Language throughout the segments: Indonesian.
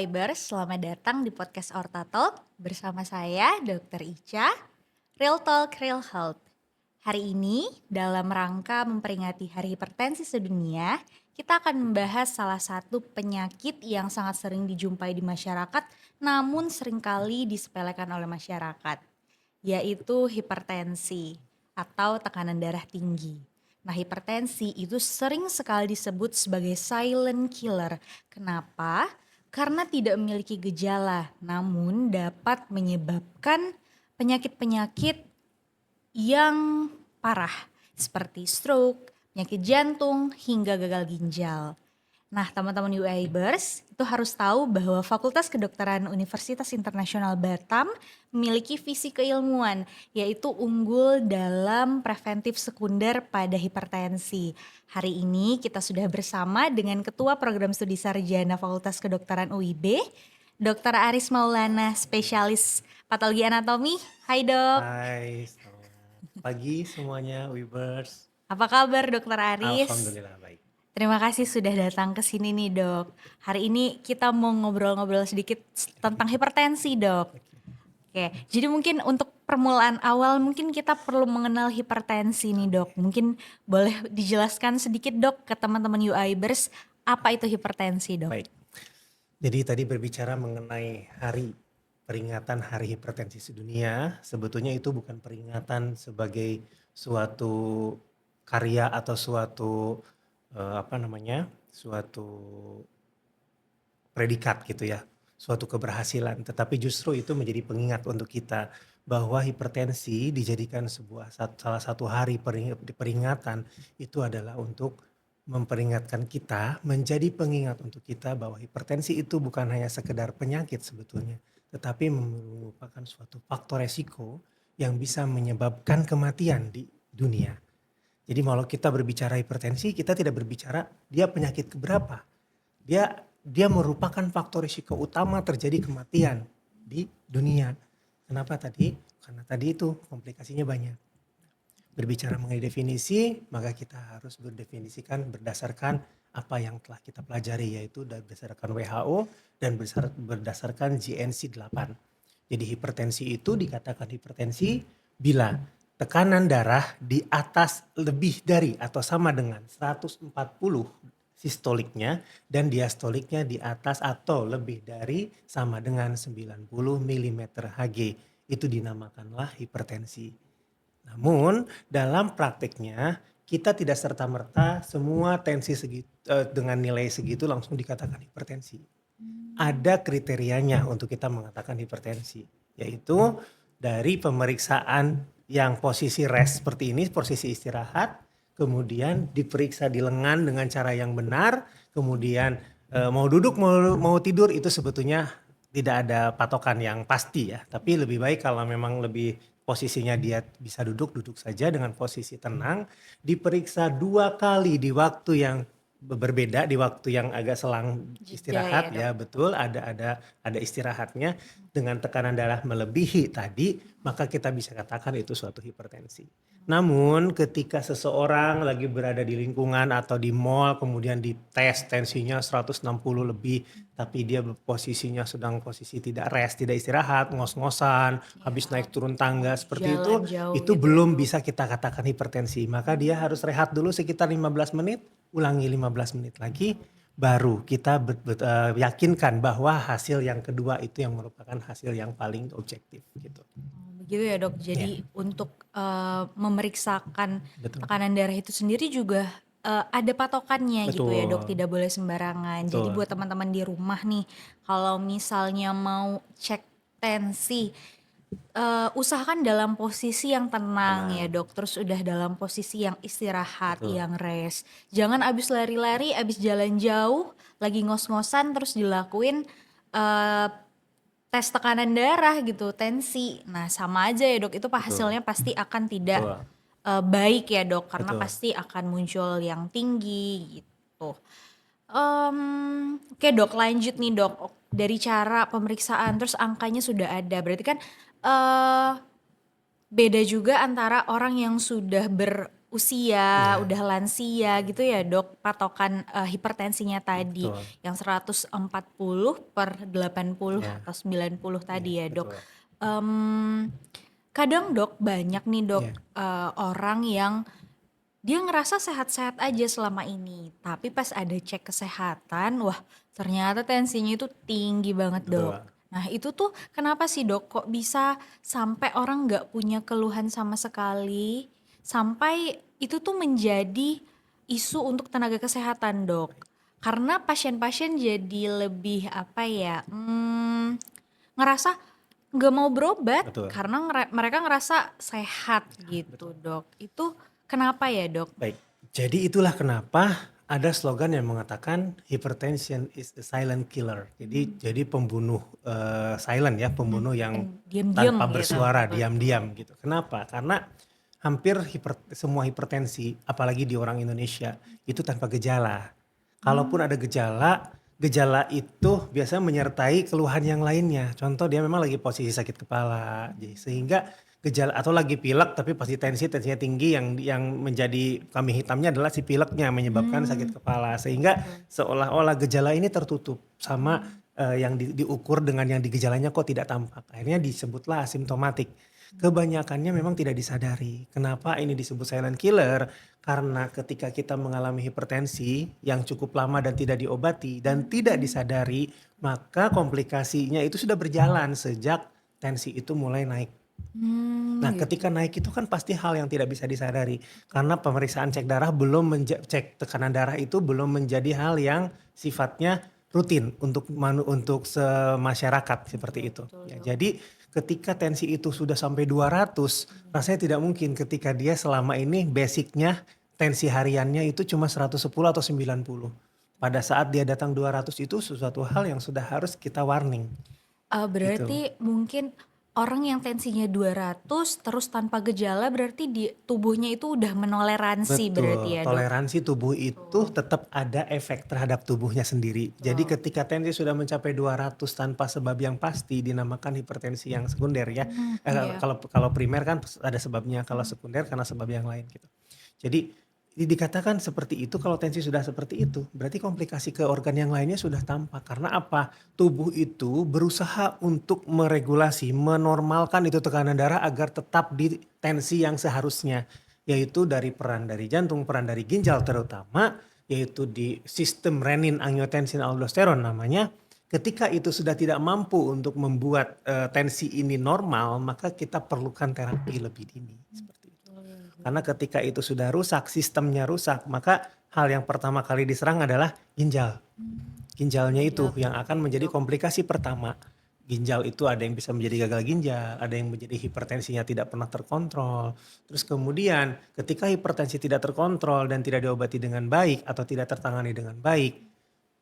UIBers, selamat datang di podcast Orta Talk bersama saya Dr. Ica, Real Talk Real Health. Hari ini dalam rangka memperingati Hari Hipertensi Sedunia, kita akan membahas salah satu penyakit yang sangat sering dijumpai di masyarakat namun seringkali disepelekan oleh masyarakat, yaitu hipertensi atau tekanan darah tinggi. Nah, hipertensi itu sering sekali disebut sebagai silent killer. Kenapa? Karena tidak memiliki gejala, namun dapat menyebabkan penyakit-penyakit yang parah seperti stroke, penyakit jantung, hingga gagal ginjal. Nah, teman-teman UIBers itu harus tahu bahwa Fakultas Kedokteran Universitas Internasional Batam memiliki visi keilmuan, yaitu unggul dalam preventif sekunder pada hipertensi. Hari ini kita sudah bersama dengan Ketua Program Studi Sarjana Fakultas Kedokteran UIB, Dr. Aris Maulana, spesialis patologi anatomi. Hai dok. Hai, selamat pagi semuanya, Wibers. Apa kabar Dr. Aris? Alhamdulillah baik. Terima kasih sudah datang ke sini nih dok. Hari ini kita mau ngobrol-ngobrol sedikit tentang hipertensi dok. Oke, jadi mungkin untuk permulaan awal mungkin kita perlu mengenal hipertensi nih dok. Mungkin boleh dijelaskan sedikit dok ke teman-teman UIBers apa itu hipertensi dok? Baik. Jadi tadi berbicara mengenai peringatan Hari Hipertensi Sedunia. Sebetulnya itu bukan peringatan sebagai suatu karya atau suatu suatu predikat gitu ya, suatu keberhasilan. Tetapi justru itu menjadi pengingat untuk kita bahwa hipertensi dijadikan salah satu hari peringatan itu adalah untuk memperingatkan kita, menjadi pengingat untuk kita bahwa hipertensi itu bukan hanya sekedar penyakit sebetulnya, tetapi merupakan suatu faktor resiko yang bisa menyebabkan kematian di dunia. Jadi kalau kita berbicara hipertensi, kita tidak berbicara dia penyakit keberapa. Dia merupakan faktor risiko utama terjadi kematian di dunia. Kenapa tadi? Karena tadi itu komplikasinya banyak. Berbicara mengenai definisi, maka kita harus berdefinisikan berdasarkan apa yang telah kita pelajari, yaitu berdasarkan WHO dan berdasarkan GNC 8. Jadi hipertensi itu dikatakan hipertensi bila tekanan darah di atas lebih dari atau sama dengan 140 sistoliknya dan diastoliknya di atas atau lebih dari sama dengan 90 mm Hg. Itu dinamakanlah hipertensi. Namun dalam prakteknya kita tidak serta-merta semua tensi dengan nilai segitu langsung dikatakan hipertensi. Ada kriterianya untuk kita mengatakan hipertensi, yaitu dari pemeriksaan yang posisi rest seperti ini, posisi istirahat, kemudian diperiksa di lengan dengan cara yang benar, kemudian mau duduk mau tidur itu sebetulnya tidak ada patokan yang pasti ya, tapi lebih baik kalau memang lebih posisinya dia bisa duduk saja dengan posisi tenang, diperiksa 2 kali di waktu yang berbeda, di waktu yang agak selang istirahat ya betul, ada istirahatnya dengan tekanan darah melebihi tadi, maka kita bisa katakan itu suatu hipertensi. Namun ketika seseorang lagi berada di lingkungan atau di mall kemudian dites tensinya 160 lebih, tapi dia posisinya sedang posisi tidak rest, tidak istirahat, ngos-ngosan, habis naik turun tangga seperti itu belum bisa kita katakan hipertensi. Maka dia harus rehat dulu sekitar 15 menit, ulangi 15 menit lagi, baru kita yakinkan bahwa hasil yang kedua itu yang merupakan hasil yang paling objektif gitu. Begitu ya dok, jadi untuk memeriksakan tekanan darah itu sendiri juga ada patokannya. Betul. Gitu ya dok, tidak boleh sembarangan. Betul. Jadi buat teman-teman di rumah nih, kalau misalnya mau cek tensi, usahakan dalam posisi yang tenang ya dok, terus udah dalam posisi yang istirahat, betul, yang rest. Jangan abis lari-lari, abis jalan jauh, lagi ngos-ngosan terus dilakuin tes tekanan darah gitu, tensi. Nah sama aja ya dok, itu hasilnya pasti akan tidak baik ya dok, karena pasti akan muncul yang tinggi gitu. Oke dok, lanjut nih dok, dari cara pemeriksaan terus angkanya sudah ada, berarti kan beda juga antara orang yang sudah usia, Iya, udah lansia gitu ya Dok, patokan hipertensinya tadi betul. yang 140/80 Iya, atau 90 iya, tadi ya Dok. betul. Em, Kadang Dok banyak nih Dok Iya, orang yang dia ngerasa sehat-sehat aja selama ini, tapi pas ada cek kesehatan, wah ternyata tensinya itu tinggi banget Dok. betul. Nah itu tuh kenapa sih Dok kok bisa sampai orang nggak punya keluhan sama sekali, sampai itu tuh menjadi isu untuk tenaga kesehatan Dok. Karena pasien-pasien jadi lebih apa ya, ngerasa nggak mau berobat Betul. karena mereka ngerasa sehat Ya, gitu betul. Dok. Itu kenapa ya Dok? Baik. Jadi itulah kenapa ada slogan yang mengatakan hypertension is the silent killer. Jadi pembunuh silent ya, pembunuh Yang yang diam-diam tanpa gitu, bersuara, betul. diam-diam gitu. Kenapa? Karena hampir semua hipertensi, apalagi di orang Indonesia, itu tanpa gejala. Kalaupun Mmm, ada gejala, gejala itu biasanya menyertai keluhan yang lainnya. Contoh dia memang lagi posisi sakit kepala, sehingga gejala atau lagi pilek tapi pasti tensinya tinggi yang menjadi kambing hitamnya adalah si pileknya menyebabkan mmm, sakit kepala. Sehingga betul. seolah-olah gejala ini tertutup sama yang diukur dengan yang di gejalanya kok tidak tampak. Akhirnya disebutlah asimptomatik. Kebanyakannya memang tidak disadari. Kenapa ini disebut silent killer? Karena ketika kita mengalami hipertensi yang cukup lama dan tidak diobati dan tidak disadari, maka komplikasinya itu sudah berjalan sejak tensi itu mulai naik. Nah, Gitu. ketika naik itu kan pasti hal yang tidak bisa disadari. Karena pemeriksaan cek darah belum cek tekanan darah itu belum menjadi hal yang sifatnya rutin untuk semasyarakat seperti Betul itu. betul Ya, Dok. jadi ketika tensi itu sudah sampai 200, rasanya tidak mungkin ketika dia selama ini basicnya tensi hariannya itu cuma 110 atau 90. Pada saat dia datang 200 itu sesuatu hal yang sudah harus kita warning gitu. Berarti mungkin orang yang tensinya 200 terus tanpa gejala berarti di tubuhnya itu udah menoleransi berarti Betul, ya Dok? toleransi tubuh itu Betul tetap ada efek terhadap tubuhnya sendiri. Jadi betul. ketika tensi sudah mencapai 200 tanpa sebab yang pasti dinamakan hipertensi yang sekunder ya. Iya. Kalau kalau primer kan ada sebabnya, kalau Mhm. sekunder karena sebab yang lain gitu. Jadi dikatakan seperti itu kalau tensi sudah seperti itu, berarti komplikasi ke organ yang lainnya sudah tampak. Karena apa? Tubuh itu berusaha untuk meregulasi, menormalkan itu tekanan darah agar tetap di tensi yang seharusnya. Yaitu dari peran dari jantung, peran dari ginjal terutama, yaitu di sistem renin angiotensin aldosteron namanya. Ketika itu sudah tidak mampu untuk membuat tensi ini normal, maka kita perlukan terapi lebih dini. Seperti itu. Betul Karena betul. ketika itu sudah rusak, sistemnya rusak, maka hal yang pertama kali diserang adalah ginjal. Ginjalnya itu Ginjal yang akan berarti menjadi Dok. komplikasi pertama. Ginjal itu ada yang bisa menjadi gagal ginjal, ada yang menjadi hipertensinya tidak pernah terkontrol. Terus kemudian ketika hipertensi tidak terkontrol dan tidak diobati dengan baik atau tidak tertangani dengan baik,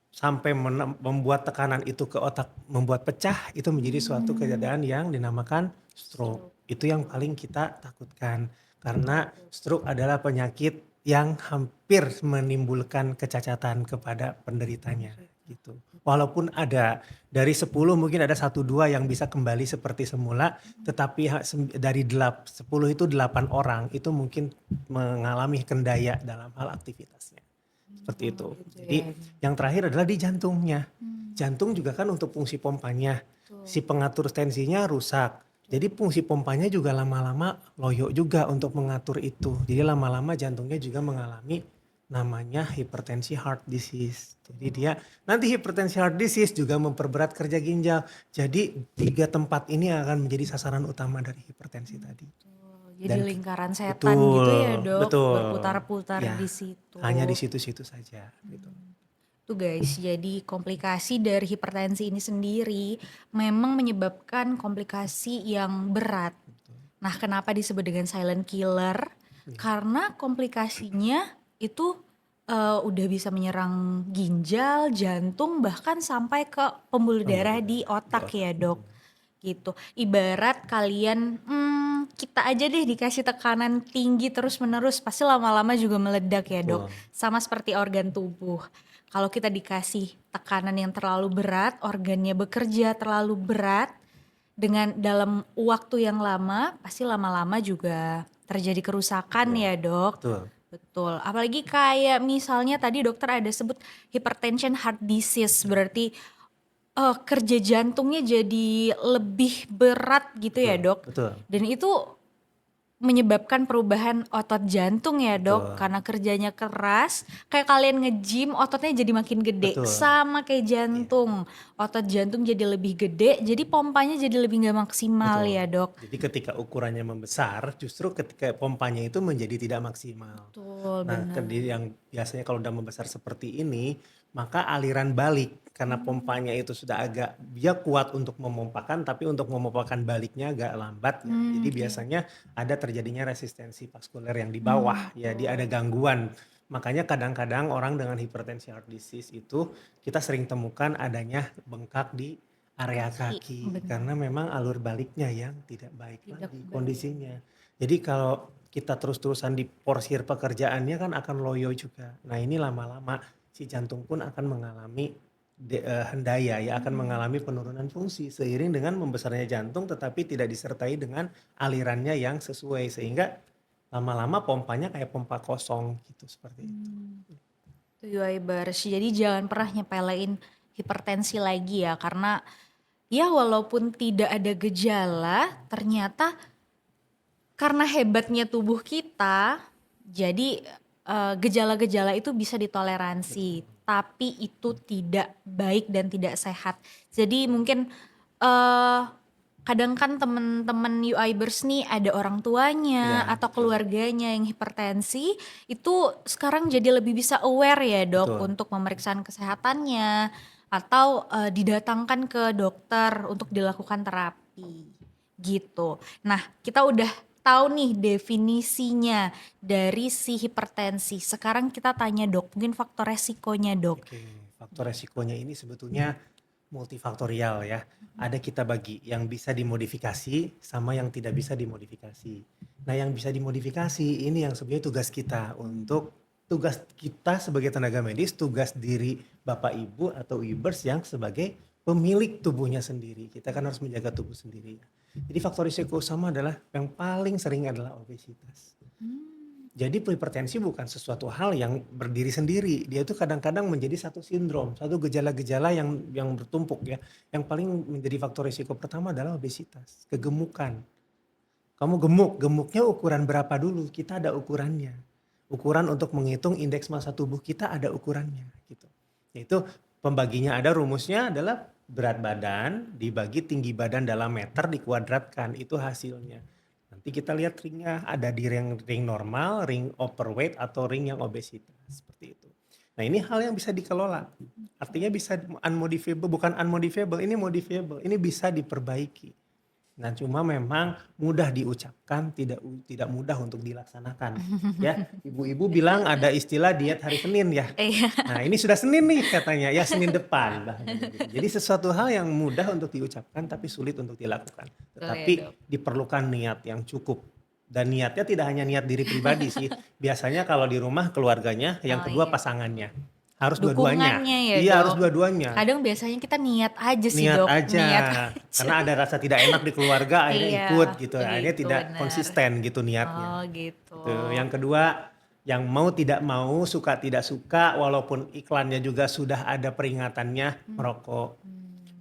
sampai membuat tekanan itu ke otak membuat pecah, itu menjadi suatu Mmm, kejadian yang dinamakan stroke. stroke, Itu yang betul. paling kita takutkan. Karena Betul. stroke adalah penyakit yang hampir menimbulkan kecacatan kepada penderitanya gitu. Walaupun ada dari 10 mungkin ada 1 2 yang bisa kembali seperti semula, tetapi dari 10 itu 8 orang itu mungkin mengalami kendaya dalam hal aktivitasnya. Seperti Oh itu. gitu Jadi ya. yang terakhir adalah di jantungnya. Mmm, Jantung juga kan untuk fungsi pompanya. betul Si pengatur tensinya rusak. betul. Jadi fungsi pompanya juga lama-lama loyo juga untuk mengatur itu. Jadi lama-lama jantungnya juga mengalami namanya hipertensi heart disease. Jadi dia nanti hipertensi heart disease juga memperberat kerja ginjal. Jadi 3 tempat ini akan menjadi sasaran utama dari hipertensi tadi. Betul, jadi Dan lingkaran setan gitu ya betul, Dok, betul. berputar-putar Ya, di hanya di situ. situ-situ saja gitu. Tuh guys, jadi komplikasi dari hipertensi ini sendiri memang menyebabkan komplikasi yang berat. Betul. Nah, kenapa disebut dengan silent killer? Iya, Karena komplikasinya itu udah bisa menyerang ginjal, jantung, bahkan sampai ke pembuluh pembuluh darah di darah di otak otak. ya Dok. Gitu. Ibarat kalian, kita aja deh dikasih tekanan tinggi terus-menerus, pasti lama-lama juga meledak ya Dok. Betul, Sama seperti organ tubuh. Kalau kita dikasih tekanan yang terlalu berat, organnya bekerja terlalu berat, dengan dalam waktu yang lama, pasti lama-lama juga terjadi kerusakan Betul. ya dok. Betul. Betul, apalagi kayak misalnya tadi dokter ada sebut hypertension heart disease, berarti kerja jantungnya jadi lebih berat gitu ya Betul. dok. Betul. Dan itu menyebabkan perubahan otot jantung ya dok, Betul. karena kerjanya keras. Kayak kalian nge-gym ototnya jadi makin gede, Betul. sama kayak Iya. jantung. Otot jantung jadi lebih gede, jadi pompanya jadi lebih gak maksimal Betul. ya dok. Jadi ketika ukurannya membesar, justru ketika pompanya itu menjadi tidak maksimal. Betul, Nah, benar. yang biasanya kalau udah membesar seperti ini, maka aliran balik karena pompanya itu sudah agak dia kuat untuk memompakan, tapi untuk memompakan baliknya agak lambat ya. Jadi Oke. biasanya ada terjadinya resistensi vaskuler yang di bawah ya, dia ada Betul. gangguan. Makanya kadang-kadang orang dengan hipertensi heart disease itu kita sering temukan adanya bengkak di area kaki Benar. karena memang alur baliknya yang tidak baik Tidak lagi baik. kondisinya. Jadi kalau kita terus-terusan diporsir pekerjaannya kan akan loyo juga. Nah ini lama-lama si jantung pun akan mengalami hendaya ya, akan mengalami penurunan fungsi seiring dengan membesarnya jantung tetapi tidak disertai dengan alirannya yang sesuai sehingga lama-lama pompanya kayak pompa kosong gitu seperti itu. Itu Yuaibers. Jadi jangan pernah nyepelein hipertensi lagi ya, karena ya walaupun tidak ada gejala, ternyata karena hebatnya tubuh kita, jadi gejala-gejala itu bisa ditoleransi, tapi itu tidak baik dan tidak sehat. Jadi mungkin eh kadang kan temen-temen UIbers nih ada orang tuanya Iya, atau betul. keluarganya yang hipertensi, itu sekarang jadi lebih bisa aware ya dok Betul. untuk pemeriksaan kesehatannya atau didatangkan ke dokter untuk dilakukan terapi gitu. Nah kita udah tahu nih definisinya dari si hipertensi. Sekarang kita tanya dok, mungkin faktor resikonya dok. Oke, faktor resikonya ini sebetulnya multifaktorial ya. Ada kita bagi yang bisa dimodifikasi sama yang tidak bisa dimodifikasi. Nah yang bisa dimodifikasi ini yang sebenarnya tugas kita untuk tugas kita sebagai tenaga medis, tugas diri Bapak Ibu atau Ibers yang sebagai pemilik tubuhnya sendiri. Kita kan harus menjaga tubuh sendiri. Jadi faktor risiko utama adalah yang paling sering adalah obesitas. Jadi hipertensi bukan sesuatu hal yang berdiri sendiri. Dia itu kadang-kadang menjadi satu sindrom, satu gejala-gejala yang bertumpuk ya. Yang paling menjadi faktor risiko pertama adalah obesitas, kegemukan. Kamu gemuk, gemuknya ukuran berapa dulu? Kita ada ukurannya. Ukuran untuk menghitung indeks massa tubuh kita ada ukurannya gitu. Yaitu pembaginya ada rumusnya adalah berat badan dibagi tinggi badan dalam meter dikuadratkan, itu hasilnya. Nanti kita lihat ringnya ada di ring normal, ring overweight atau ring yang obesitas seperti itu. Nah ini hal yang bisa dikelola. Artinya bisa unmodifiable, bukan unmodifiable, ini modifiable. Ini bisa diperbaiki. Nah cuma memang mudah diucapkan, tidak mudah untuk dilaksanakan. Ya, ibu-ibu bilang ada istilah diet hari Senin ya. Iya. Nah ini sudah Senin nih katanya, ya Senin depan. Jadi sesuatu hal yang mudah untuk diucapkan tapi sulit untuk dilakukan. Betul ya, Tetapi Dok. diperlukan niat yang cukup. Dan niatnya tidak hanya niat diri pribadi sih. Biasanya kalau di rumah keluarganya, yang Oh, kedua iya. pasangannya. Harus dua-duanya. Dukungannya ya, Iya harus Dok. dua-duanya. Kadang biasanya kita niat aja sih, Niat Dok. aja. Niat Karena ada rasa tidak enak di keluarga akhirnya Iya, ikut gitu. Akhirnya begitu, tidak benar. konsisten gitu niatnya. Oh, gitu. Gitu. Yang kedua, yang mau tidak mau, suka tidak suka, walaupun iklannya juga sudah ada peringatannya, merokok.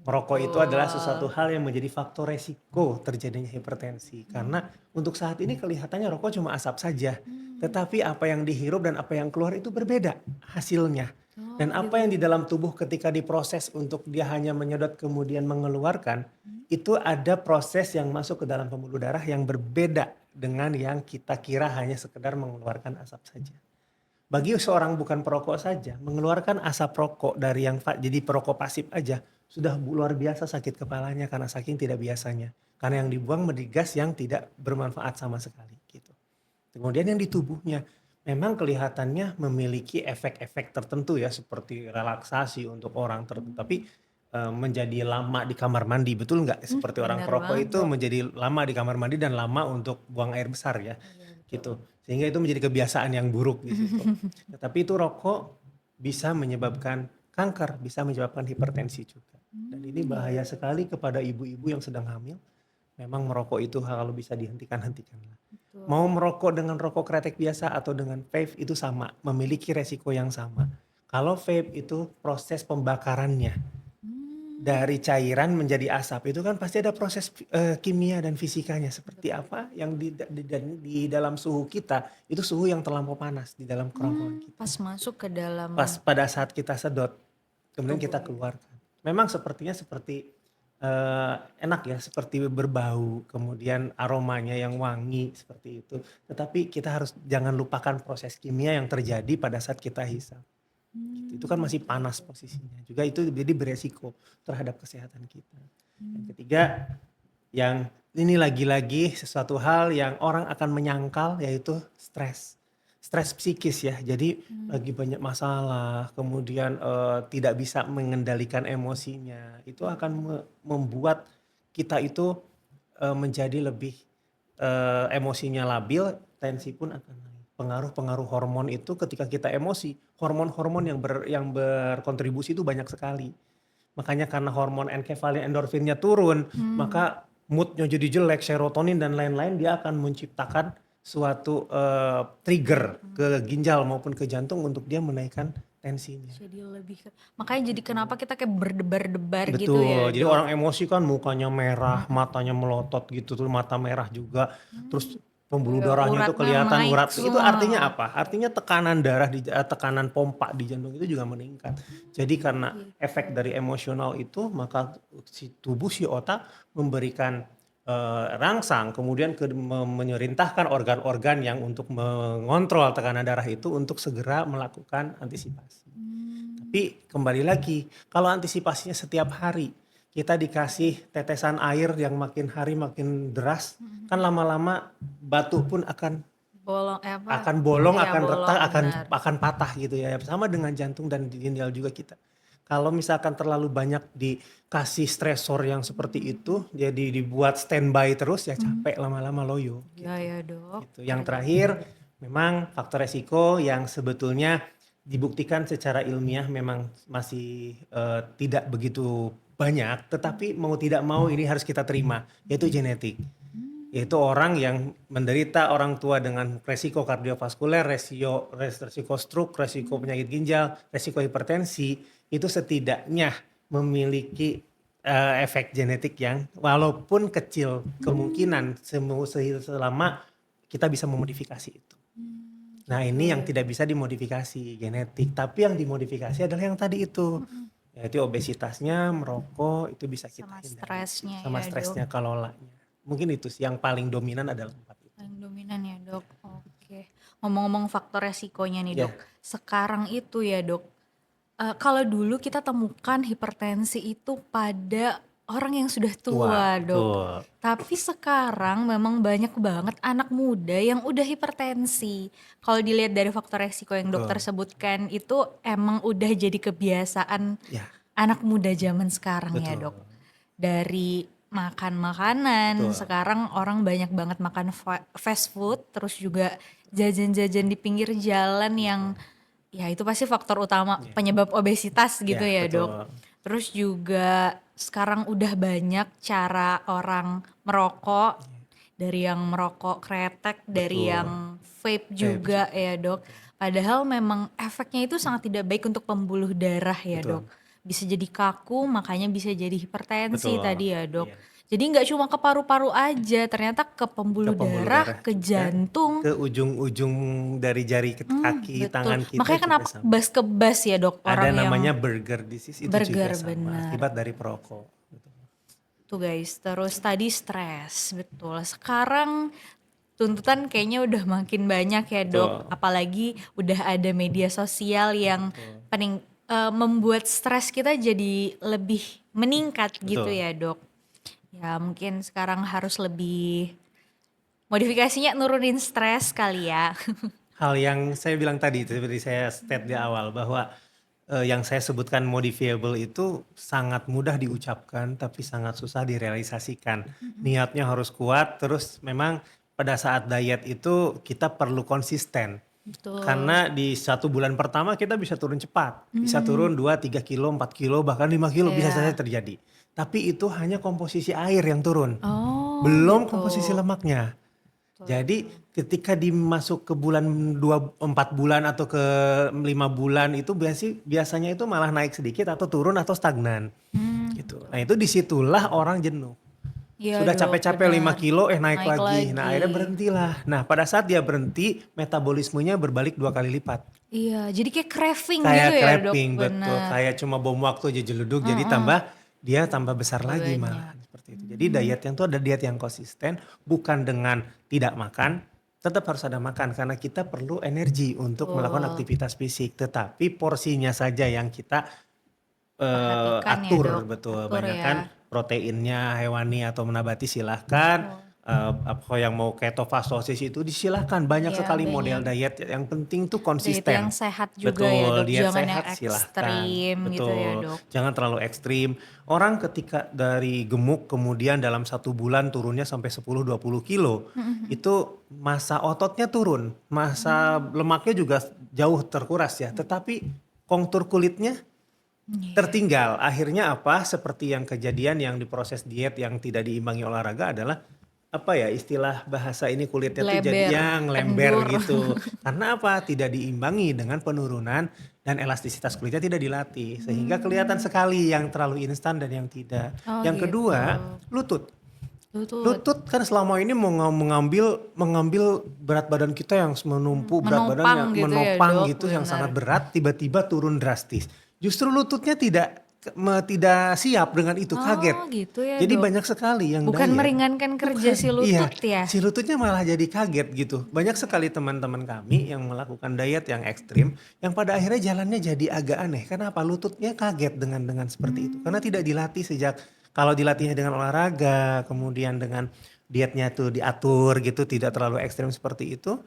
Merokok itu adalah sesuatu hal yang menjadi faktor resiko terjadinya hipertensi. Karena untuk saat ini kelihatannya rokok cuma asap saja. Tetapi apa yang dihirup dan apa yang keluar itu berbeda hasilnya. Dan apa yang di dalam tubuh ketika diproses untuk dia hanya menyedot kemudian mengeluarkan, itu ada proses yang masuk ke dalam pembuluh darah yang berbeda dengan yang kita kira hanya sekedar mengeluarkan asap saja. Bagi seorang bukan perokok saja, mengeluarkan asap rokok dari yang jadi perokok pasif aja sudah luar biasa sakit kepalanya karena saking tidak biasanya. Karena yang dibuang menjadi gas yang tidak bermanfaat sama sekali gitu. Kemudian yang di tubuhnya memang kelihatannya memiliki efek-efek tertentu ya seperti relaksasi untuk orang tertentu. Tapi menjadi lama di kamar mandi, betul nggak? Seperti orang Benar perokok banget, itu Dok. menjadi lama di kamar mandi dan lama untuk buang air besar ya, gitu. Sehingga itu menjadi kebiasaan yang buruk di situ. Tetapi itu rokok bisa menyebabkan kanker, bisa menyebabkan hipertensi juga. Dan ini bahaya sekali kepada ibu-ibu yang sedang hamil. Memang merokok itu kalau bisa dihentikan, hentikanlah. betul. Mau merokok dengan rokok kretek biasa atau dengan vape itu sama, memiliki resiko yang sama. Kalau vape itu proses pembakarannya Hmm, dari cairan menjadi asap itu kan pasti ada proses kimia dan fisikanya seperti betul. apa yang di dalam suhu kita itu suhu yang terlampau panas di dalam kerongkongan kita. Pas masuk ke dalam Pas pada saat kita sedot kemudian tubuh kita ya. keluarkan. Memang sepertinya seperti enak ya, seperti berbau, kemudian aromanya yang wangi seperti itu. Tetapi kita harus jangan lupakan proses kimia yang terjadi pada saat kita hisap. Gitu. Itu kan masih Oke, panas oke. posisinya. Juga itu jadi beresiko terhadap kesehatan kita. Yang Hmm, ketiga, yang ini lagi-lagi sesuatu hal yang orang akan menyangkal yaitu stres. Stres psikis ya. Jadi hmm. lagi banyak masalah, kemudian tidak bisa mengendalikan emosinya. Itu akan membuat kita itu menjadi lebih emosinya labil, tensi pun akan naik. Pengaruh-pengaruh hormon itu ketika kita emosi, hormon-hormon yang berkontribusi itu banyak sekali. Makanya karena hormon enkefalin endorfinnya turun, Hmm. maka moodnya jadi jelek, serotonin dan lain-lain dia akan menciptakan suatu trigger ke ginjal maupun ke jantung untuk dia menaikkan tensinya. Jadi makanya jadi Gitu. kenapa kita kayak berdebar-debar gitu ya Betul, jadi dok. orang emosi kan mukanya merah, Mm-mm. matanya melotot gitu tuh, mata merah juga. Terus Hmm. pembuluh Ya, darahnya itu uratnya kelihatan naik urat. Itu semua. artinya apa? Artinya tekanan darah tekanan pompa di jantung itu juga meningkat. Jadi karena efek Gitu. dari emosional itu maka si tubuh si otak memberikan rangsang kemudian memerintahkan organ-organ yang untuk mengontrol tekanan darah itu untuk segera melakukan antisipasi. Hmm. Tapi kembali lagi, kalau antisipasinya setiap hari, kita dikasih tetesan air yang makin hari makin deras, kan lama-lama batu pun Bolong apa? akan bolong, Iya akan bolong retak, benar. akan patah gitu ya. Sama dengan jantung dan ginjal juga kita. Kalau misalkan terlalu banyak dikasih stresor yang seperti itu, jadi dibuat standby terus ya Hmm. capek lama-lama loyo Iya gitu. ya dok. Gitu. Yang terakhir, memang faktor resiko yang sebetulnya dibuktikan secara ilmiah memang masih tidak begitu banyak, tetapi mau tidak mau ini harus kita terima, yaitu genetik. Hmm. Yaitu orang yang menderita orang tua dengan resiko kardiovaskuler, resiko stroke, resiko Hmm. penyakit ginjal, resiko hipertensi, itu setidaknya memiliki efek genetik yang walaupun kecil kemungkinan selama kita bisa memodifikasi itu. Nah Gitu ini yang ya tidak dok. bisa dimodifikasi genetik, tapi yang dimodifikasi adalah yang tadi itu. Mm-mm. Yaitu obesitasnya, merokok, itu bisa kita Sama hindari. stresnya Sama ya dok. stresnya, kelolanya. Mungkin itu sih yang paling dominan adalah 4 itu. Paling dominan ya dok. Oke. Ngomong-ngomong faktor resikonya nih Ya, dok. Sekarang itu ya dok. Kalau dulu kita temukan hipertensi itu pada orang yang sudah tua, tua dok. betul. Tapi sekarang memang banyak banget anak muda yang udah hipertensi. Kalau dilihat dari faktor resiko yang dokter Betul. sebutkan itu emang udah jadi kebiasaan Ya, anak muda zaman sekarang ya betul. dok. Dari makan makanan, Betul. sekarang orang banyak banget makan fast food, terus juga jajan-jajan di pinggir jalan yang ya itu pasti faktor utama Ya, penyebab obesitas gitu ya, ya dok. betul. Terus juga sekarang udah banyak cara orang merokok, dari yang merokok kretek, dari Betul. yang vape Vape juga juga. ya dok. Betul. Padahal memang efeknya itu sangat tidak baik untuk pembuluh darah ya dok. Betul. Bisa jadi kaku, makanya bisa jadi hipertensi Betul. tadi ya dok. Iya. Jadi nggak cuma ke paru-paru aja, ternyata ke Ke pembuluh pembuluh darah, darah ke juga, jantung. ke ujung-ujung dari jari ke kaki, Betul. tangan kita Makanya juga kenapa sama. kebas-kebas ya dok Ada orang yang namanya burger disease itu juga burger sama, benar. akibat dari perokok. Betul. Tuh guys, terus tadi stres, betul. Sekarang tuntutan kayaknya udah makin banyak ya dok. Betul. Apalagi udah ada media sosial yang Betul. membuat stres kita jadi lebih meningkat gitu Betul. ya dok. Ya mungkin sekarang harus lebih modifikasinya nurunin stres kali ya. Hal yang saya bilang tadi seperti saya state di awal bahwa yang saya sebutkan modifiable itu sangat mudah diucapkan tapi sangat susah direalisasikan. Niatnya harus kuat, terus memang pada saat diet itu kita perlu konsisten. Betul. Karena di 1 bulan pertama kita bisa turun cepat. Bisa Hmm, turun 2, 3 kilo, 4 kilo, bahkan 5 kilo bisa saja ya. terjadi. Tapi itu hanya komposisi air yang turun. Oh Belum gitu. komposisi lemaknya. Jadi ketika dimasuk ke bulan 4 bulan atau ke 5 bulan itu biasanya itu malah naik sedikit atau turun atau stagnan gitu. Gitu. Nah itu disitulah orang jenuh. Iya Sudah Dok, capek-capek 5 bener. kilo naik Naik lagi. Nah akhirnya lagi. berhentilah. Nah pada saat dia berhenti metabolismenya berbalik 2 kali lipat. Iya, jadi kayak craving gitu Kayak ya Dok, craving, betul. bener. Kayak cuma bom waktu aja jeluduk, jadi Mm-mm. dia tambah besar Tambah lagi banyak. malahan seperti itu. Jadi diet yang itu ada diet yang konsisten, bukan dengan tidak makan, tetap harus ada makan karena kita perlu energi untuk melakukan Betul. aktivitas fisik. Tetapi porsinya saja yang kita Perhatikan ya Dok, atur, betul. atur ya. Banyakkan proteinnya hewani atau nabati silahkan. Betul. Apa yang mau ketofastosis itu disilahkan. Banyak Iya, sekali model banyak. diet. Yang penting tuh Diet yang konsisten. sehat juga ya Betul, Dok, diet jangan yang sehat silahkan. ekstrim gitu ya Betul, Dok. jangan terlalu ekstrim. Orang ketika dari gemuk kemudian dalam 1 bulan turunnya sampai 10-20 kilo, itu massa ototnya turun, massa lemaknya juga jauh terkuras ya. Tetapi kontur kulitnya Iya. tertinggal. Akhirnya apa? Seperti yang kejadian yang diproses diet yang tidak diimbangi olahraga adalah apa ya istilah bahasa ini kulitnya tuh jadi Bleber, yang lember kendur. gitu. Karena apa? Tidak diimbangi dengan penurunan dan elastisitas kulitnya tidak dilatih. Sehingga kelihatan sekali yang terlalu instan dan yang tidak. Oh Yang gitu. kedua, lutut. Lutut. Lutut kan selama ini mengambil berat badan kita yang menumpuk, berat Menopang badannya gitu ya menopang Dok, gitu yang bener. sangat berat tiba-tiba turun drastis. Justru lututnya tidak siap dengan itu, Oh kaget. gitu ya Jadi Dok. banyak sekali yang Bukan diet. meringankan kerja Bukan, si iya. lutut ya? Si lututnya malah jadi kaget gitu. Banyak sekali teman-teman kami yang melakukan diet yang ekstrim, yang pada akhirnya jalannya jadi agak aneh. Kenapa? Lututnya kaget dengan seperti itu. Karena tidak dilatih sejak, kalau dilatihnya dengan olahraga, kemudian dengan dietnya tuh diatur gitu, tidak terlalu ekstrim seperti itu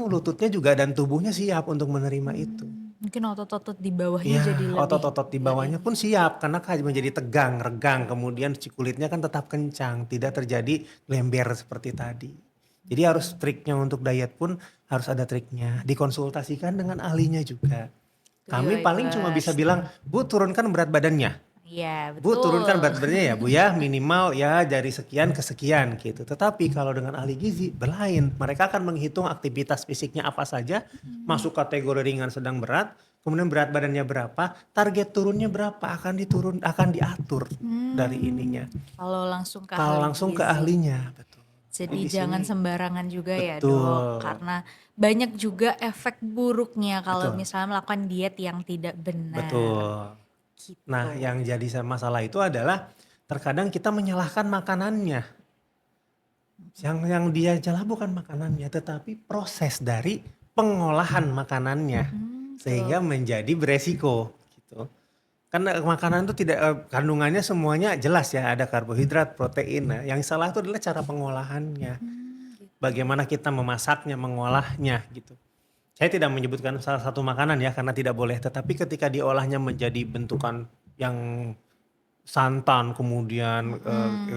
lututnya juga dan tubuhnya siap untuk menerima itu. Mungkin otot-otot di bawahnya Iya, jadi lebih otot-otot di dari bawahnya pun siap karena kan menjadi tegang, regang, kemudian si kulitnya kan tetap kencang, tidak terjadi lember seperti tadi. Jadi harus triknya untuk diet pun harus ada triknya. Dikonsultasikan dengan ahlinya juga. itu ya Kami paling cuma bisa Ibers. bilang, Bu turunkan berat badannya. Iya Bu turunkan betul. berat badannya ya Bu ya, minimal ya dari sekian ke sekian gitu. Tetapi kalau dengan ahli gizi berlain, mereka akan menghitung aktivitas fisiknya apa saja, masuk kategori ringan sedang berat, kemudian berat badannya berapa, target turunnya berapa akan diatur dari ininya. Kalau langsung ke Kalau ahli langsung ke gizi. ahlinya, betul. Jadi Jadi di sini jangan sembarangan juga ya Dok, betul, karena banyak juga efek buruknya kalau betul, misalnya melakukan diet yang tidak benar. betul. Nah, Gitu. yang jadi masalah itu adalah terkadang kita menyalahkan makanannya. Yang dia salah bukan makanannya, tetapi proses dari pengolahan makanannya. Sehingga Betul. menjadi beresiko gitu. Karena makanan itu tidak kandungannya semuanya jelas ya, ada karbohidrat, protein. Nah, yang salah itu adalah cara pengolahannya. Gitu. Bagaimana kita memasaknya, mengolahnya gitu. Saya tidak menyebutkan salah satu makanan ya karena tidak boleh, tetapi ketika diolahnya menjadi bentukan yang santan kemudian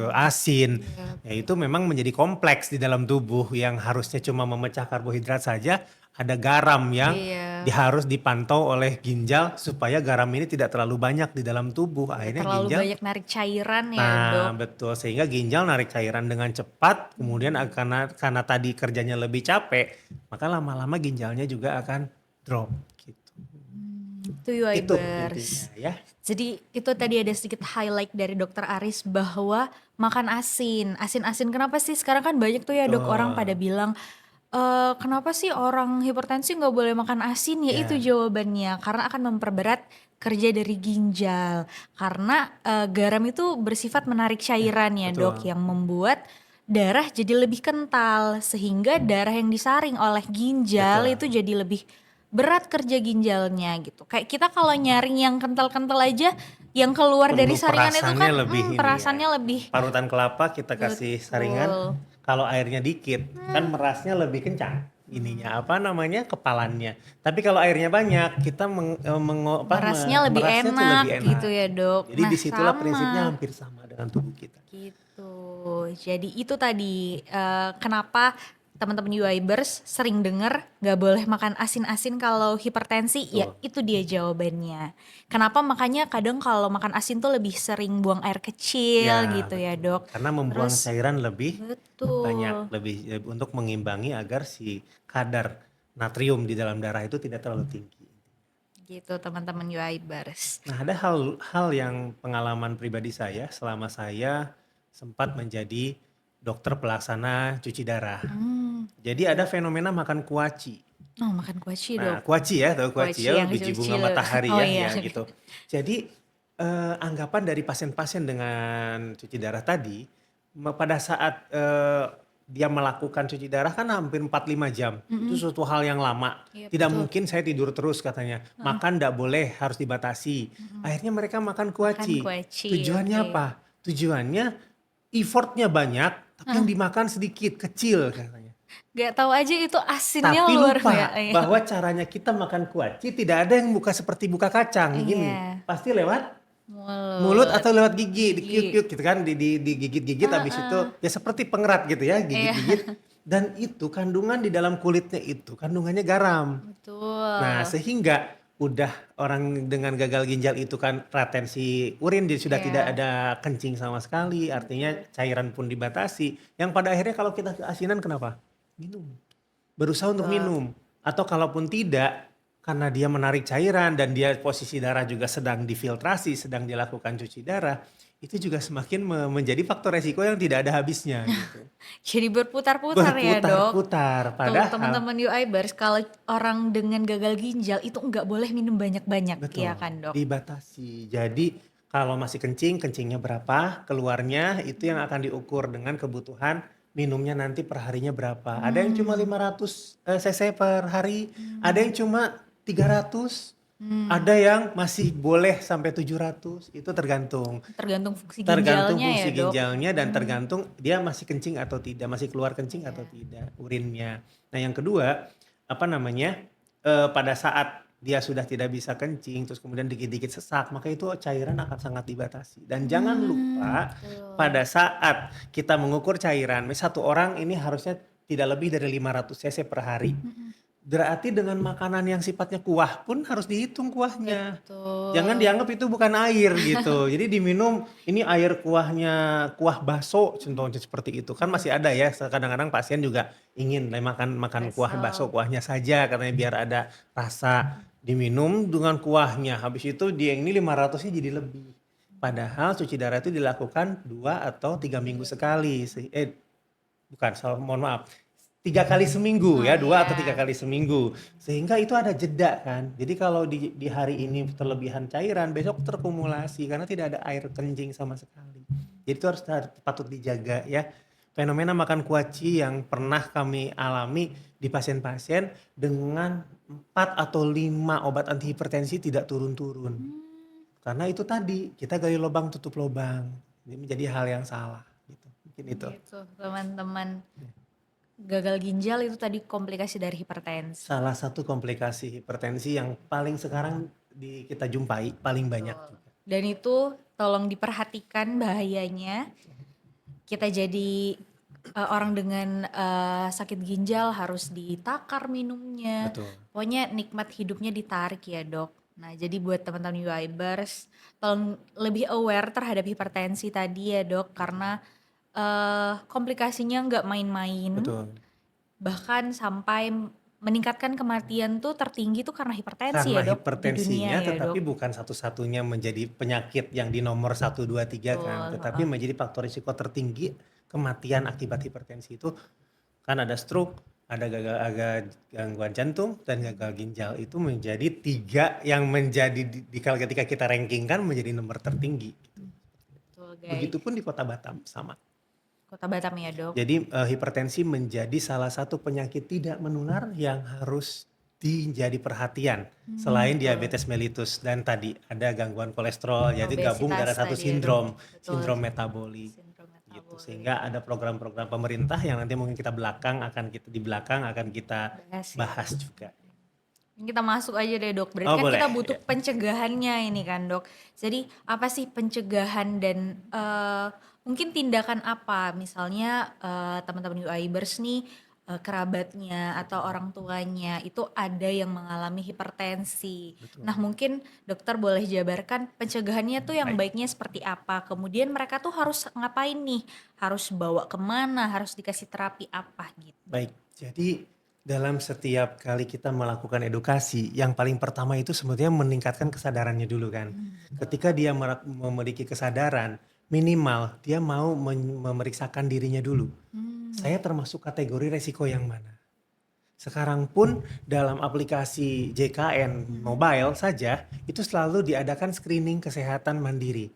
asin, Iya. ya itu memang menjadi kompleks di dalam tubuh yang harusnya cuma memecah karbohidrat saja, ada garam yang Iya. harus dipantau oleh ginjal supaya garam ini tidak terlalu banyak di dalam tubuh. Tidak Akhirnya terlalu ginjal, banyak narik cairan ya nah Dok. betul, sehingga ginjal narik cairan dengan cepat, kemudian karena tadi kerjanya lebih capek, maka lama-lama ginjalnya juga akan drop gitu. Itu ya Itu Ibers. intinya ya. Jadi itu tadi ada sedikit highlight dari Dokter Aris bahwa makan asin. Asin-asin kenapa sih sekarang kan banyak tuh ya Dok orang pada Betul. bilang kenapa sih orang hipertensi nggak boleh makan asin? Ya itu Ya, jawabannya karena akan memperberat kerja dari ginjal. Karena garam itu bersifat menarik ya, cairan ya Dok betul. yang membuat darah jadi lebih kental sehingga darah yang disaring oleh ginjal Betul. itu jadi lebih berat kerja ginjalnya gitu. Kayak kita kalau nyaring yang kental-kental aja yang keluar dari Perlu saringan itu perasannya kan lebih ini ya. perasannya lebih Parutan kelapa kita kasih saringan, betul. kalau airnya dikit kan merasnya lebih kencang. Ininya apa namanya kepalannya. Tapi kalau airnya banyak kita Merasnya lebih merasnya tuh enak lebih gitu enak. ya Dok. Jadi Nah disitulah prinsipnya sama hampir sama dengan tubuh kita. gitu. Jadi itu tadi kenapa teman-teman UIbers sering denger nggak boleh makan asin-asin kalau hipertensi, ya Betul. itu dia jawabannya. Kenapa makanya kadang kalau makan asin tuh lebih sering buang air kecil Ya, gitu ya betul. dok. Karena membuang Terus cairan lebih banyak, betul lebih untuk mengimbangi agar si kadar natrium di dalam darah itu tidak terlalu tinggi. gitu teman-teman UIbers. Nah, ada hal yang pengalaman pribadi saya selama saya sempat menjadi dokter pelaksana cuci darah. Jadi ada fenomena makan kuaci. Oh makan kuaci Nah, dok. kuaci ya, tahu kuaci Kuaci ya, yang biji bunga kecil-kecil. matahari Oh ya, iya. ya gitu. Jadi anggapan dari pasien-pasien dengan cuci darah tadi, pada saat dia melakukan cuci darah kan hampir 4-5 jam. Itu Mm-mm. suatu hal yang lama. Iya Tidak betul. mungkin saya tidur terus katanya. Makan tidak boleh, harus dibatasi. Akhirnya mereka makan Makan kuaci. kuaci, Tujuannya oke. apa? Tujuannya effortnya banyak, tapi yang dimakan sedikit, kecil katanya. Gak tahu aja itu asinnya Tapi luar lupa biasa. bahwa caranya kita makan kuaci tidak ada yang buka seperti buka kacang gini. Iya, Pasti lewat mulut mulut, atau lewat gigi, gigi. dikiuk-kiuk gitu kan, digigit-gigit habis itu Heeh. ya seperti pengerat gitu ya, Iya, gigit-gigit. Dan itu kandungan di dalam kulitnya itu kandungannya garam. Nah, betul. sehingga udah orang dengan gagal ginjal itu kan retensi urin dia sudah tidak Iya, ada kencing sama sekali, artinya betul. cairan pun dibatasi. Yang pada akhirnya kalau kita keasinan kenapa? Minum, berusaha untuk Betul. minum, atau kalaupun tidak karena dia menarik cairan dan dia posisi darah juga sedang difiltrasi, sedang dilakukan cuci darah, itu juga semakin menjadi faktor resiko yang tidak ada habisnya gitu. Jadi berputar-putar ya dok. Berputar-putar, Tuh padahal teman-teman UIbers, kalau orang dengan gagal ginjal itu nggak boleh minum banyak-banyak, ya betul kan dok? dibatasi. Jadi kalau masih kencing, kencingnya berapa, keluarnya itu yang akan diukur dengan kebutuhan minumnya nanti per harinya berapa. Ada yang cuma Hmm. 500 cc per hari, ada Hmm. yang cuma 300. Hmm. Ada yang masih boleh sampai 700, itu tergantung. Tergantung fungsi Tergantung ginjalnya ya fungsi dok. ginjalnya dan Hmm. tergantung dia masih kencing atau tidak, masih keluar kencing atau Iya. tidak urinnya. Nah yang kedua, apa namanya, pada saat dia sudah tidak bisa kencing, terus kemudian dikit-dikit sesak, maka itu cairan akan sangat dibatasi. Dan jangan Hmm, lupa betul. pada saat kita mengukur cairan, satu orang ini harusnya tidak lebih dari 500 cc per hari. Mm-mm. Berarti dengan makanan yang sifatnya kuah pun harus dihitung kuahnya. Jangan Betul. dianggap itu bukan air gitu. Jadi diminum ini air kuahnya, kuah bakso contohnya seperti itu. Kan masih ada ya kadang-kadang pasien juga ingin makan makan kuah bakso Bakso. kuahnya saja katanya biar ada rasa, diminum dengan kuahnya. Habis itu dia ini 500-nya jadi lebih. Padahal cuci darah itu dilakukan 2 atau 3 minggu sekali. Bukan, mohon maaf. 3 kali seminggu Oh ya, 2 atau 3 kali iya. seminggu. Sehingga itu ada jeda kan. Jadi kalau di hari ini terlebihan cairan, besok terkumulasi karena tidak ada air kencing sama sekali. Jadi itu harus patut dijaga ya. Fenomena makan kuaci yang pernah kami alami di pasien-pasien dengan 4 atau 5 obat antihipertensi tidak turun-turun. Hmm, Karena itu tadi, kita gali lubang tutup lubang. Ini menjadi hal yang salah gitu. Mungkin itu. gitu teman-teman. Gagal ginjal itu tadi komplikasi dari hipertensi. Salah satu komplikasi hipertensi yang paling sekarang kita jumpai paling banyak Betul. juga. Dan itu tolong diperhatikan bahayanya. Kita jadi orang dengan sakit ginjal harus ditakar minumnya. Betul. Pokoknya nikmat hidupnya ditarik ya dok. Nah jadi buat teman-teman UIbers tolong lebih aware terhadap hipertensi tadi ya dok. Karena komplikasinya nggak main-main. Betul. Bahkan sampai meningkatkan kematian tuh tertinggi tuh karena hipertensi Karena ya dok di dunia hipertensinya ya tetapi dok. bukan satu-satunya menjadi penyakit yang di nomor 1, 2, 3 kan. Betul. Tetapi menjadi faktor risiko tertinggi kematian akibat hipertensi itu kan ada stroke, ada gangguan jantung dan gagal ginjal. Itu menjadi 3 yang menjadi ketika kita ranking kan menjadi nomor tertinggi. Betul guys. Begitupun di Kota Batam sama. Kota Batam ya dok. Jadi hipertensi menjadi salah satu penyakit tidak menular yang harus dijadi perhatian selain Betul. diabetes mellitus dan tadi ada gangguan kolesterol jadi gabung Obesitas dalam satu tadi ya dok. sindrom Betul. metabolik Sindrom gitu metabolik. sehingga ada program-program pemerintah yang nanti mungkin kita di belakang akan kita Bahas ya. bahas juga. Ini kita masuk aja deh dok. Berarti Oh kan boleh. kita butuh Ya. pencegahannya ini kan dok. Jadi apa sih pencegahan dan mungkin tindakan apa? Misalnya teman-teman UIbers nih kerabatnya atau orang tuanya itu ada yang mengalami hipertensi. Nah, Betul. mungkin dokter boleh jabarkan pencegahannya tuh yang Baik. baiknya seperti apa? Kemudian mereka tuh harus ngapain nih? Harus bawa kemana? Harus dikasih terapi apa gitu? Baik, jadi dalam setiap kali kita melakukan edukasi, yang paling pertama itu sebetulnya meningkatkan kesadarannya dulu kan. Betul. Ketika dia memiliki kesadaran, minimal dia mau memeriksakan dirinya dulu. Mmm, Saya termasuk kategori resiko yang mana? Sekarang pun dalam aplikasi JKN mhm, mobile saja, itu selalu diadakan screening kesehatan mandiri.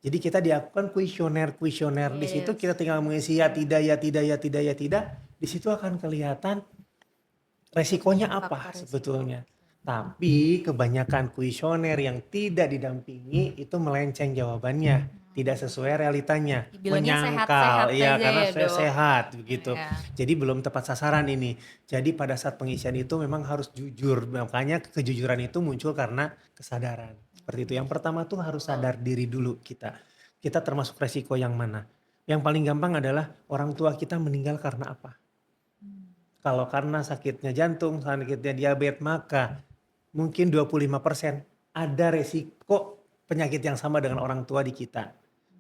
Jadi kita dilakukan kuesioner-kuesioner, di situ kita yes, tinggal mengisi ya tidak, ya tidak, ya tidak, ya tidak. Di situ akan kelihatan resikonya apa faktor resiko. sebetulnya. Tapi kebanyakan kuesioner yang tidak didampingi itu melenceng jawabannya, tidak Mmm, sesuai realitanya, dibilangnya sehat-sehat menyangkal, ya aja karena ya, saya Dok? sehat begitu. Iya. Jadi belum tepat sasaran ini. Jadi pada saat pengisian itu memang harus jujur, makanya kejujuran itu muncul karena kesadaran. Seperti itu. Yang pertama tuh harus Betul. sadar diri dulu kita. Kita termasuk resiko yang mana? Yang paling gampang adalah orang tua kita meninggal karena apa? Mmm, Kalau karena sakitnya jantung, sakitnya diabetes, maka mungkin 25% ada resiko penyakit yang sama dengan orang tua di kita.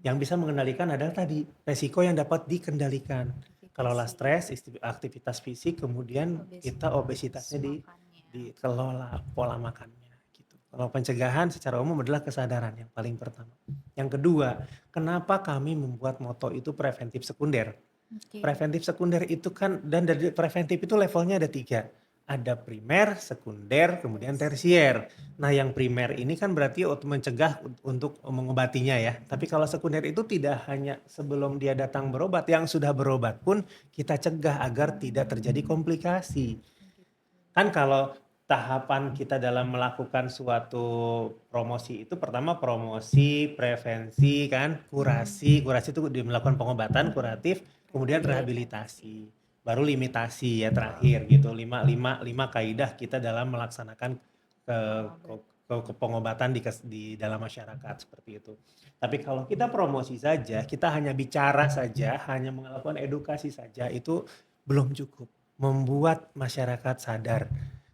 Yang bisa mengendalikan adalah tadi, resiko yang dapat dikendalikan. Kalaulah aktivitas stres, aktivitas fisik, kemudian kita obesitas, obesitasnya makannya. dikelola pola makannya gitu. Kalau pencegahan secara umum adalah kesadaran yang paling pertama. Yang kedua, kenapa kami membuat moto itu preventif sekunder? Oke. Preventif sekunder itu kan, dan dari preventif itu levelnya ada 3. Ada primer, sekunder, kemudian tersier. Nah yang primer ini kan berarti untuk mencegah untuk mengobatinya ya. Tapi kalau sekunder itu tidak hanya sebelum dia datang berobat, yang sudah berobat pun kita cegah agar tidak terjadi komplikasi. Gitu. Kan kalau tahapan kita dalam melakukan suatu promosi itu pertama promosi, prevensi kan, Mhm, kurasi itu melakukan pengobatan kuratif, kemudian rehabilitasi. rehabilitasi, baru limitasi ya terakhir gitu. 5 kaidah kita dalam melaksanakan ke, ke, Pengobat. ke pengobatan di dalam masyarakat seperti itu. Tapi kalau kita promosi saja, kita hanya bicara saja, hanya melakukan edukasi saja, itu belum cukup membuat masyarakat sadar.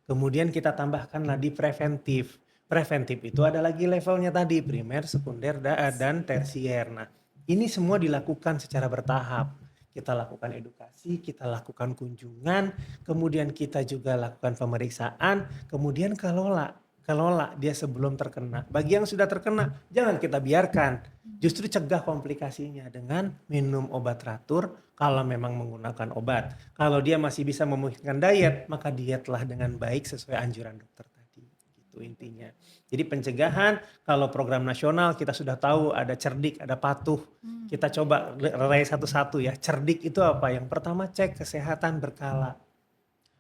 Kemudian kita tambahkanlah di preventif. Preventif itu ada lagi levelnya tadi, primer, sekunder, dan Tersier. tersier. Nah, ini semua dilakukan secara bertahap. Kita lakukan edukasi, kita lakukan kunjungan, kemudian kita juga lakukan pemeriksaan, kemudian kelola dia sebelum terkena. Bagi yang sudah terkena, jangan kita biarkan. Justru cegah komplikasinya dengan minum obat teratur kalau memang menggunakan obat. Kalau dia masih bisa memungkinkan diet, maka dietlah dengan baik sesuai anjuran dokter tadi. Gitu intinya. Jadi pencegahan, kalau program nasional kita sudah tahu ada cerdik, ada patuh. Kita coba raih satu-satu ya. Cerdik itu apa? Yang pertama cek kesehatan berkala.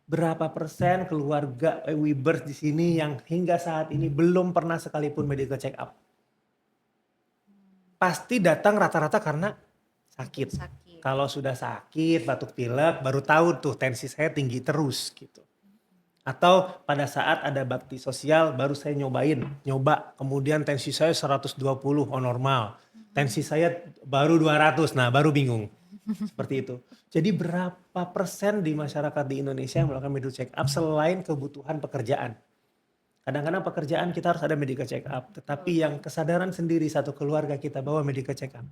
Berapa persen keluarga Webers di sini yang hingga saat ini belum pernah sekalipun medical check up? Pasti datang rata-rata karena Mungkin sakit. sakit. Kalau sudah sakit, batuk pilek, baru tahu tuh tensi saya tinggi terus gitu. Atau pada saat ada bakti sosial baru saya nyoba, kemudian tensi saya 120, oh normal. Tensi saya baru 200, nah baru bingung. Seperti itu. Jadi berapa persen di masyarakat di Indonesia yang melakukan medical check up selain kebutuhan pekerjaan? Kadang-kadang pekerjaan kita harus ada medical check up, tetapi yang kesadaran sendiri satu keluarga kita bawa medical check up.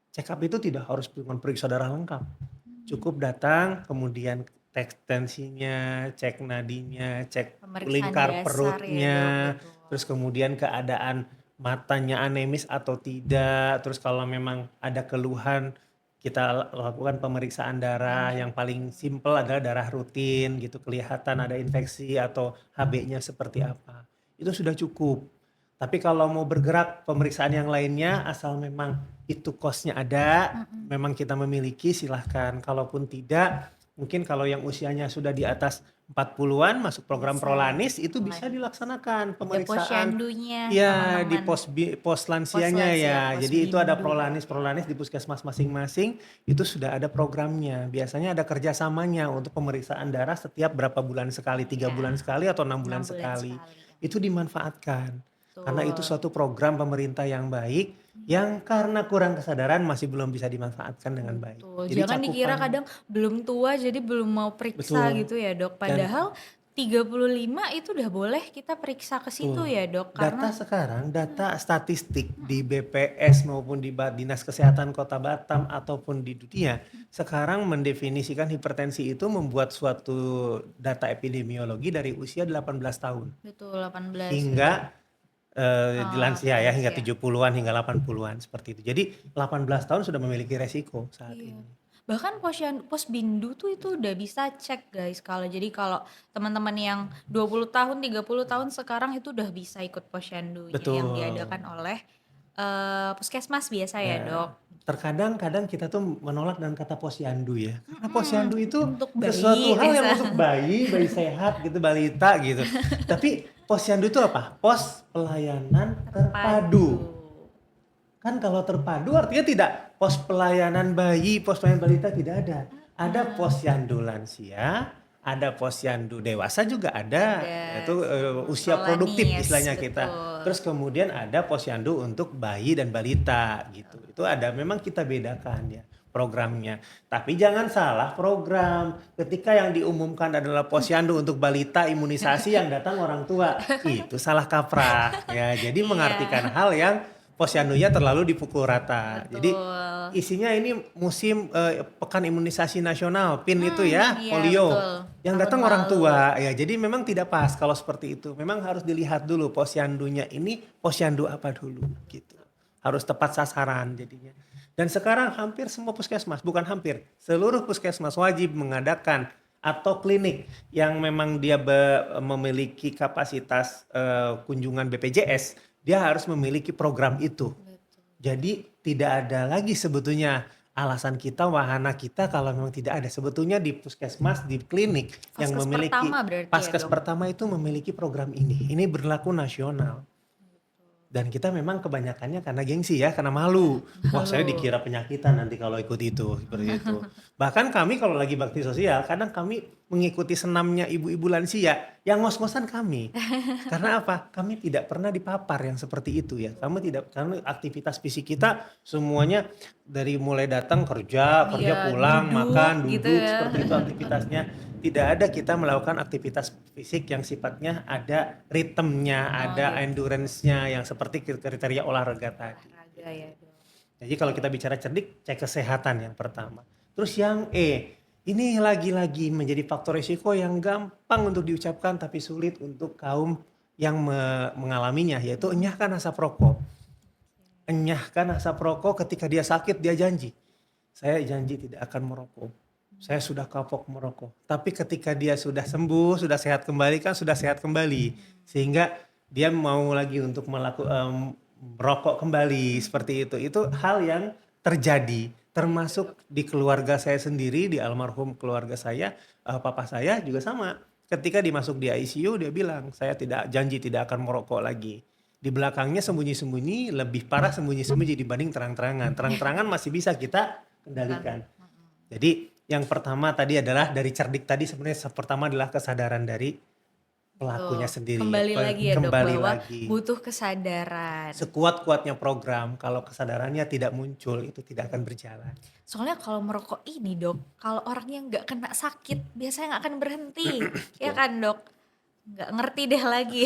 Check up itu tidak harus dengan periksa darah lengkap. Mmm, Cukup datang, kemudian cek tensinya, cek nadinya, cek pemeriksaan lingkar dasar ya, Dok, perutnya, betul. terus kemudian keadaan matanya anemis atau tidak, terus kalau memang ada keluhan kita lakukan pemeriksaan darah, Lanjut. yang paling simpel adalah darah rutin gitu, kelihatan ada infeksi atau HB-nya seperti apa. Itu sudah cukup. Tapi kalau mau bergerak pemeriksaan yang lainnya asal memang itu cost-nya ada, Mhm. memang kita memiliki silahkan. Kalaupun tidak, mungkin kalau yang usianya sudah di atas 40-an masuk program Bisa Prolanis itu mulai bisa dilaksanakan ada pemeriksaan. posyandunya, Ya di teman-teman. pos Pos lansianya lansia, ya. pos Jadi itu ada bindu, Prolanis ya. Prolanis di puskesmas masing-masing itu sudah ada programnya. Biasanya ada kerjasamanya untuk pemeriksaan darah setiap berapa bulan sekali, 3 bulan Iya, sekali atau 6 bulan 6 bulan sekali. sekali. Itu dimanfaatkan. Karena itu Betul. suatu program pemerintah yang baik, yang karena kurang kesadaran masih belum bisa dimanfaatkan dengan baik. Betul, Jadi jangan dikira cakupan kadang belum tua jadi belum mau periksa betul, gitu ya Dok, dan padahal 35 itu udah boleh kita periksa ke situ betul. ya Dok, Data karena sekarang, data statistik di BPS maupun di Dinas Kesehatan Kota Batam ataupun di dunia, sekarang mendefinisikan hipertensi itu membuat suatu data epidemiologi dari usia 18 tahun betul 18 ya Dok, hingga di lansia ya, hingga lansia. 70-an hingga 80-an seperti itu. Jadi 18 tahun sudah memiliki resiko saat Iya. ini. Bahkan Posbindu tuh itu udah bisa cek guys kalau jadi kalau teman-teman yang 20 tahun, 30 tahun sekarang itu udah bisa ikut posyandunya yang Betul. diadakan oleh puskesmas biasa ya Ya, Dok. terkadang kadang kita tuh menolak dengan kata posyandu ya. Karena Mhm, posyandu itu untuk bayi sesuatu hal yang misal. untuk bayi, bayi sehat gitu, balita gitu. Tapi posyandu itu apa? Pos pelayanan Terpadu. terpadu. Kan kalau terpadu artinya tidak pos pelayanan bayi, pos pelayanan balita tidak ada. Ada Heeh, posyandu lansia, ada posyandu dewasa juga ada, ada yaitu usia produktif Solanis, istilahnya kita. betul. Terus kemudian ada posyandu untuk bayi dan balita gitu. Itu ada memang kita bedakan ya programnya. Tapi jangan salah program. Ketika yang diumumkan adalah posyandu untuk balita imunisasi yang datang orang tua, itu salah kaprah ya. Jadi Iya, mengartikan hal yang posyandunya terlalu dipukul rata. Jadi betul. isinya ini musim pekan imunisasi nasional, PIN itu ya, Iya polio. betul, Yang tahun datang orang lalu. tua ya. Jadi memang tidak pas kalau seperti itu. Memang harus dilihat dulu posyandunya ini posyandu apa dulu gitu. Harus tepat sasaran jadinya. Dan sekarang hampir semua puskesmas, bukan hampir, seluruh puskesmas wajib mengadakan atau klinik yang memang dia memiliki kapasitas kunjungan BPJS, dia harus memiliki program itu. Betul. Jadi tidak ada lagi sebetulnya alasan kita, wahana kita kalau memang tidak ada. Sebetulnya di puskesmas, di klinik yang Vaskes memiliki pertama berarti ya, Paskes Dok? pertama itu memiliki program ini. Ini berlaku nasional. Dan kita memang kebanyakannya karena gengsi ya, karena Iya, malu. Wah, saya malu. dikira penyakitan nanti kalau ikut itu, seperti itu. Bahkan kami kalau lagi bakti sosial, kadang kami mengikuti senamnya ibu-ibu lansia, yang ngos-ngosan kami. Karena apa? Kami tidak pernah dipapar yang seperti itu ya. Kami tidak, karena aktivitas fisik kita semuanya dari mulai datang kerja, kerja Iya, pulang, duduk makan, gitu duduk, ya. seperti itu aktivitasnya. Tidak ada kita melakukan aktivitas fisik yang sifatnya ada ritmenya, Oh ada gitu, endurance-nya yang seperti kriteria olahraga tadi. olahraga Gitu. ya, Dok. Jadi kalau kita bicara cerdik, cek kesehatan yang pertama. Terus yang ini lagi-lagi menjadi faktor risiko yang gampang untuk diucapkan tapi sulit untuk kaum yang mengalaminya, yaitu enyahkan asap rokok. Enyahkan asap rokok ketika dia sakit, dia janji. Saya janji tidak akan merokok. Saya sudah kapok merokok. Tapi ketika dia sudah sembuh, sudah sehat kembali, kan sudah sehat kembali. Sehingga dia mau lagi untuk merokok kembali seperti itu. Itu hal yang terjadi. Termasuk di keluarga saya sendiri, di almarhum keluarga saya, papa saya juga sama. Ketika dimasuk di ICU dia bilang, saya tidak janji tidak akan merokok lagi. Di belakangnya sembunyi-sembunyi, lebih parah sembunyi-sembunyi dibanding terang-terangan. Terang-terangan masih bisa kita Kan. kendalikan. Jadi yang pertama tadi adalah dari cerdik tadi, sebenarnya pertama adalah kesadaran dari pelakunya Betul. sendiri ya. Kembali lagi ya, Dok, Kembali bahwa lagi. butuh kesadaran. Sekuat-kuatnya program, kalau kesadarannya tidak muncul itu tidak akan berjalan. Soalnya kalau merokok ini, Dok, kalau orang yang nggak kena sakit biasanya nggak akan berhenti. Ya Betul. kan, Dok? Nggak ngerti deh lagi.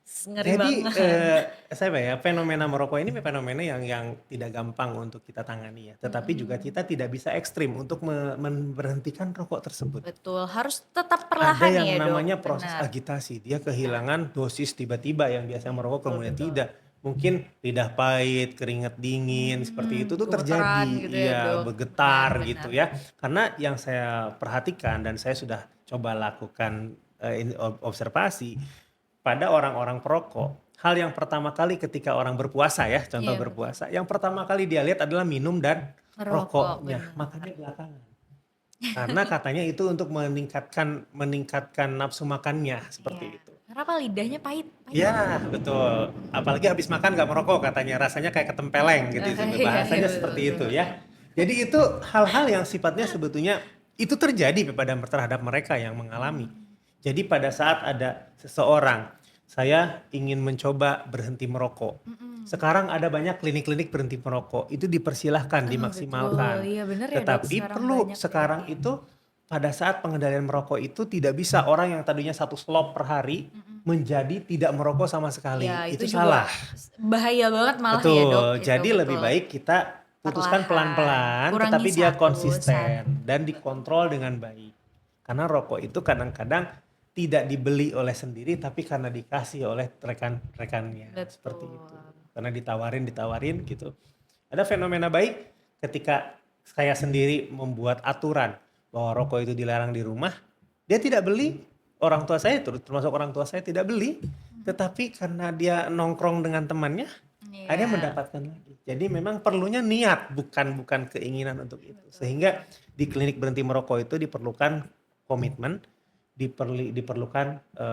Ngeri Jadi banget. fenomena merokok ini fenomena yang tidak gampang untuk kita tangani ya. Tetapi juga Mm-mm. kita tidak bisa ekstrim untuk memberhentikan rokok tersebut. Betul, harus tetap Ada perlahan yang ya, Dok. namanya proses Benar. agitasi. Dia Benar. kehilangan dosis tiba-tiba yang biasa merokok Betul, kemudian betul. tidak. Mungkin lidah pahit, keringat dingin, seperti itu tuh Gemeteran terjadi. gitu ya, Iya, Dok. Benar, bergetar benar. gitu ya. Karena yang saya perhatikan dan saya sudah coba lakukan observasi pada orang-orang perokok. Hal yang pertama kali ketika orang berpuasa ya, contoh Iya, betul. berpuasa, yang pertama kali dia lihat adalah minum dan Ngerokok, rokoknya. benar. Makannya belakangan. Karena katanya itu untuk meningkatkan nafsu makannya Iya. seperti itu. Kenapa lidahnya pahit? Pahit. Ya betul. Apalagi habis makan nggak merokok katanya rasanya kayak ketempeleng gitu itu Iya, iya, bahasanya betul, seperti betul, itu betul. ya. Jadi itu hal-hal yang sifatnya sebetulnya itu terjadi terhadap mereka yang mengalami. Jadi pada saat ada seseorang saya ingin mencoba berhenti merokok. Sekarang ada banyak klinik-klinik berhenti merokok, itu dipersilahkan, Betul, dimaksimalkan. iya bener ya Dok, Tetapi sekarang perlu banyak banget sekarang ya. itu pada saat pengendalian merokok itu tidak bisa orang yang tadinya 1 slop per hari menjadi tidak merokok sama sekali. Ya Itu itu juga salah. bahaya banget malah ya Dok, Betul, itu jadi lebih betul. baik kita putuskan Perlahan, pelan-pelan kurangi tetapi dia satu satu. konsisten dan Betul, dikontrol dengan baik. Karena rokok itu kadang-kadang tidak dibeli oleh sendiri tapi karena dikasih oleh rekan-rekannya, seperti betul. itu. Karena ditawarin gitu. Ada fenomena baik ketika saya sendiri membuat aturan bahwa rokok itu dilarang di rumah, dia tidak beli, orang tua saya termasuk orang tua saya tidak beli, tetapi karena dia nongkrong dengan temannya, ada yang Iya, mendapatkan lagi. Jadi memang perlunya niat, bukan keinginan untuk itu. betul. Sehingga di klinik berhenti merokok itu diperlukan komitmen, diperlukan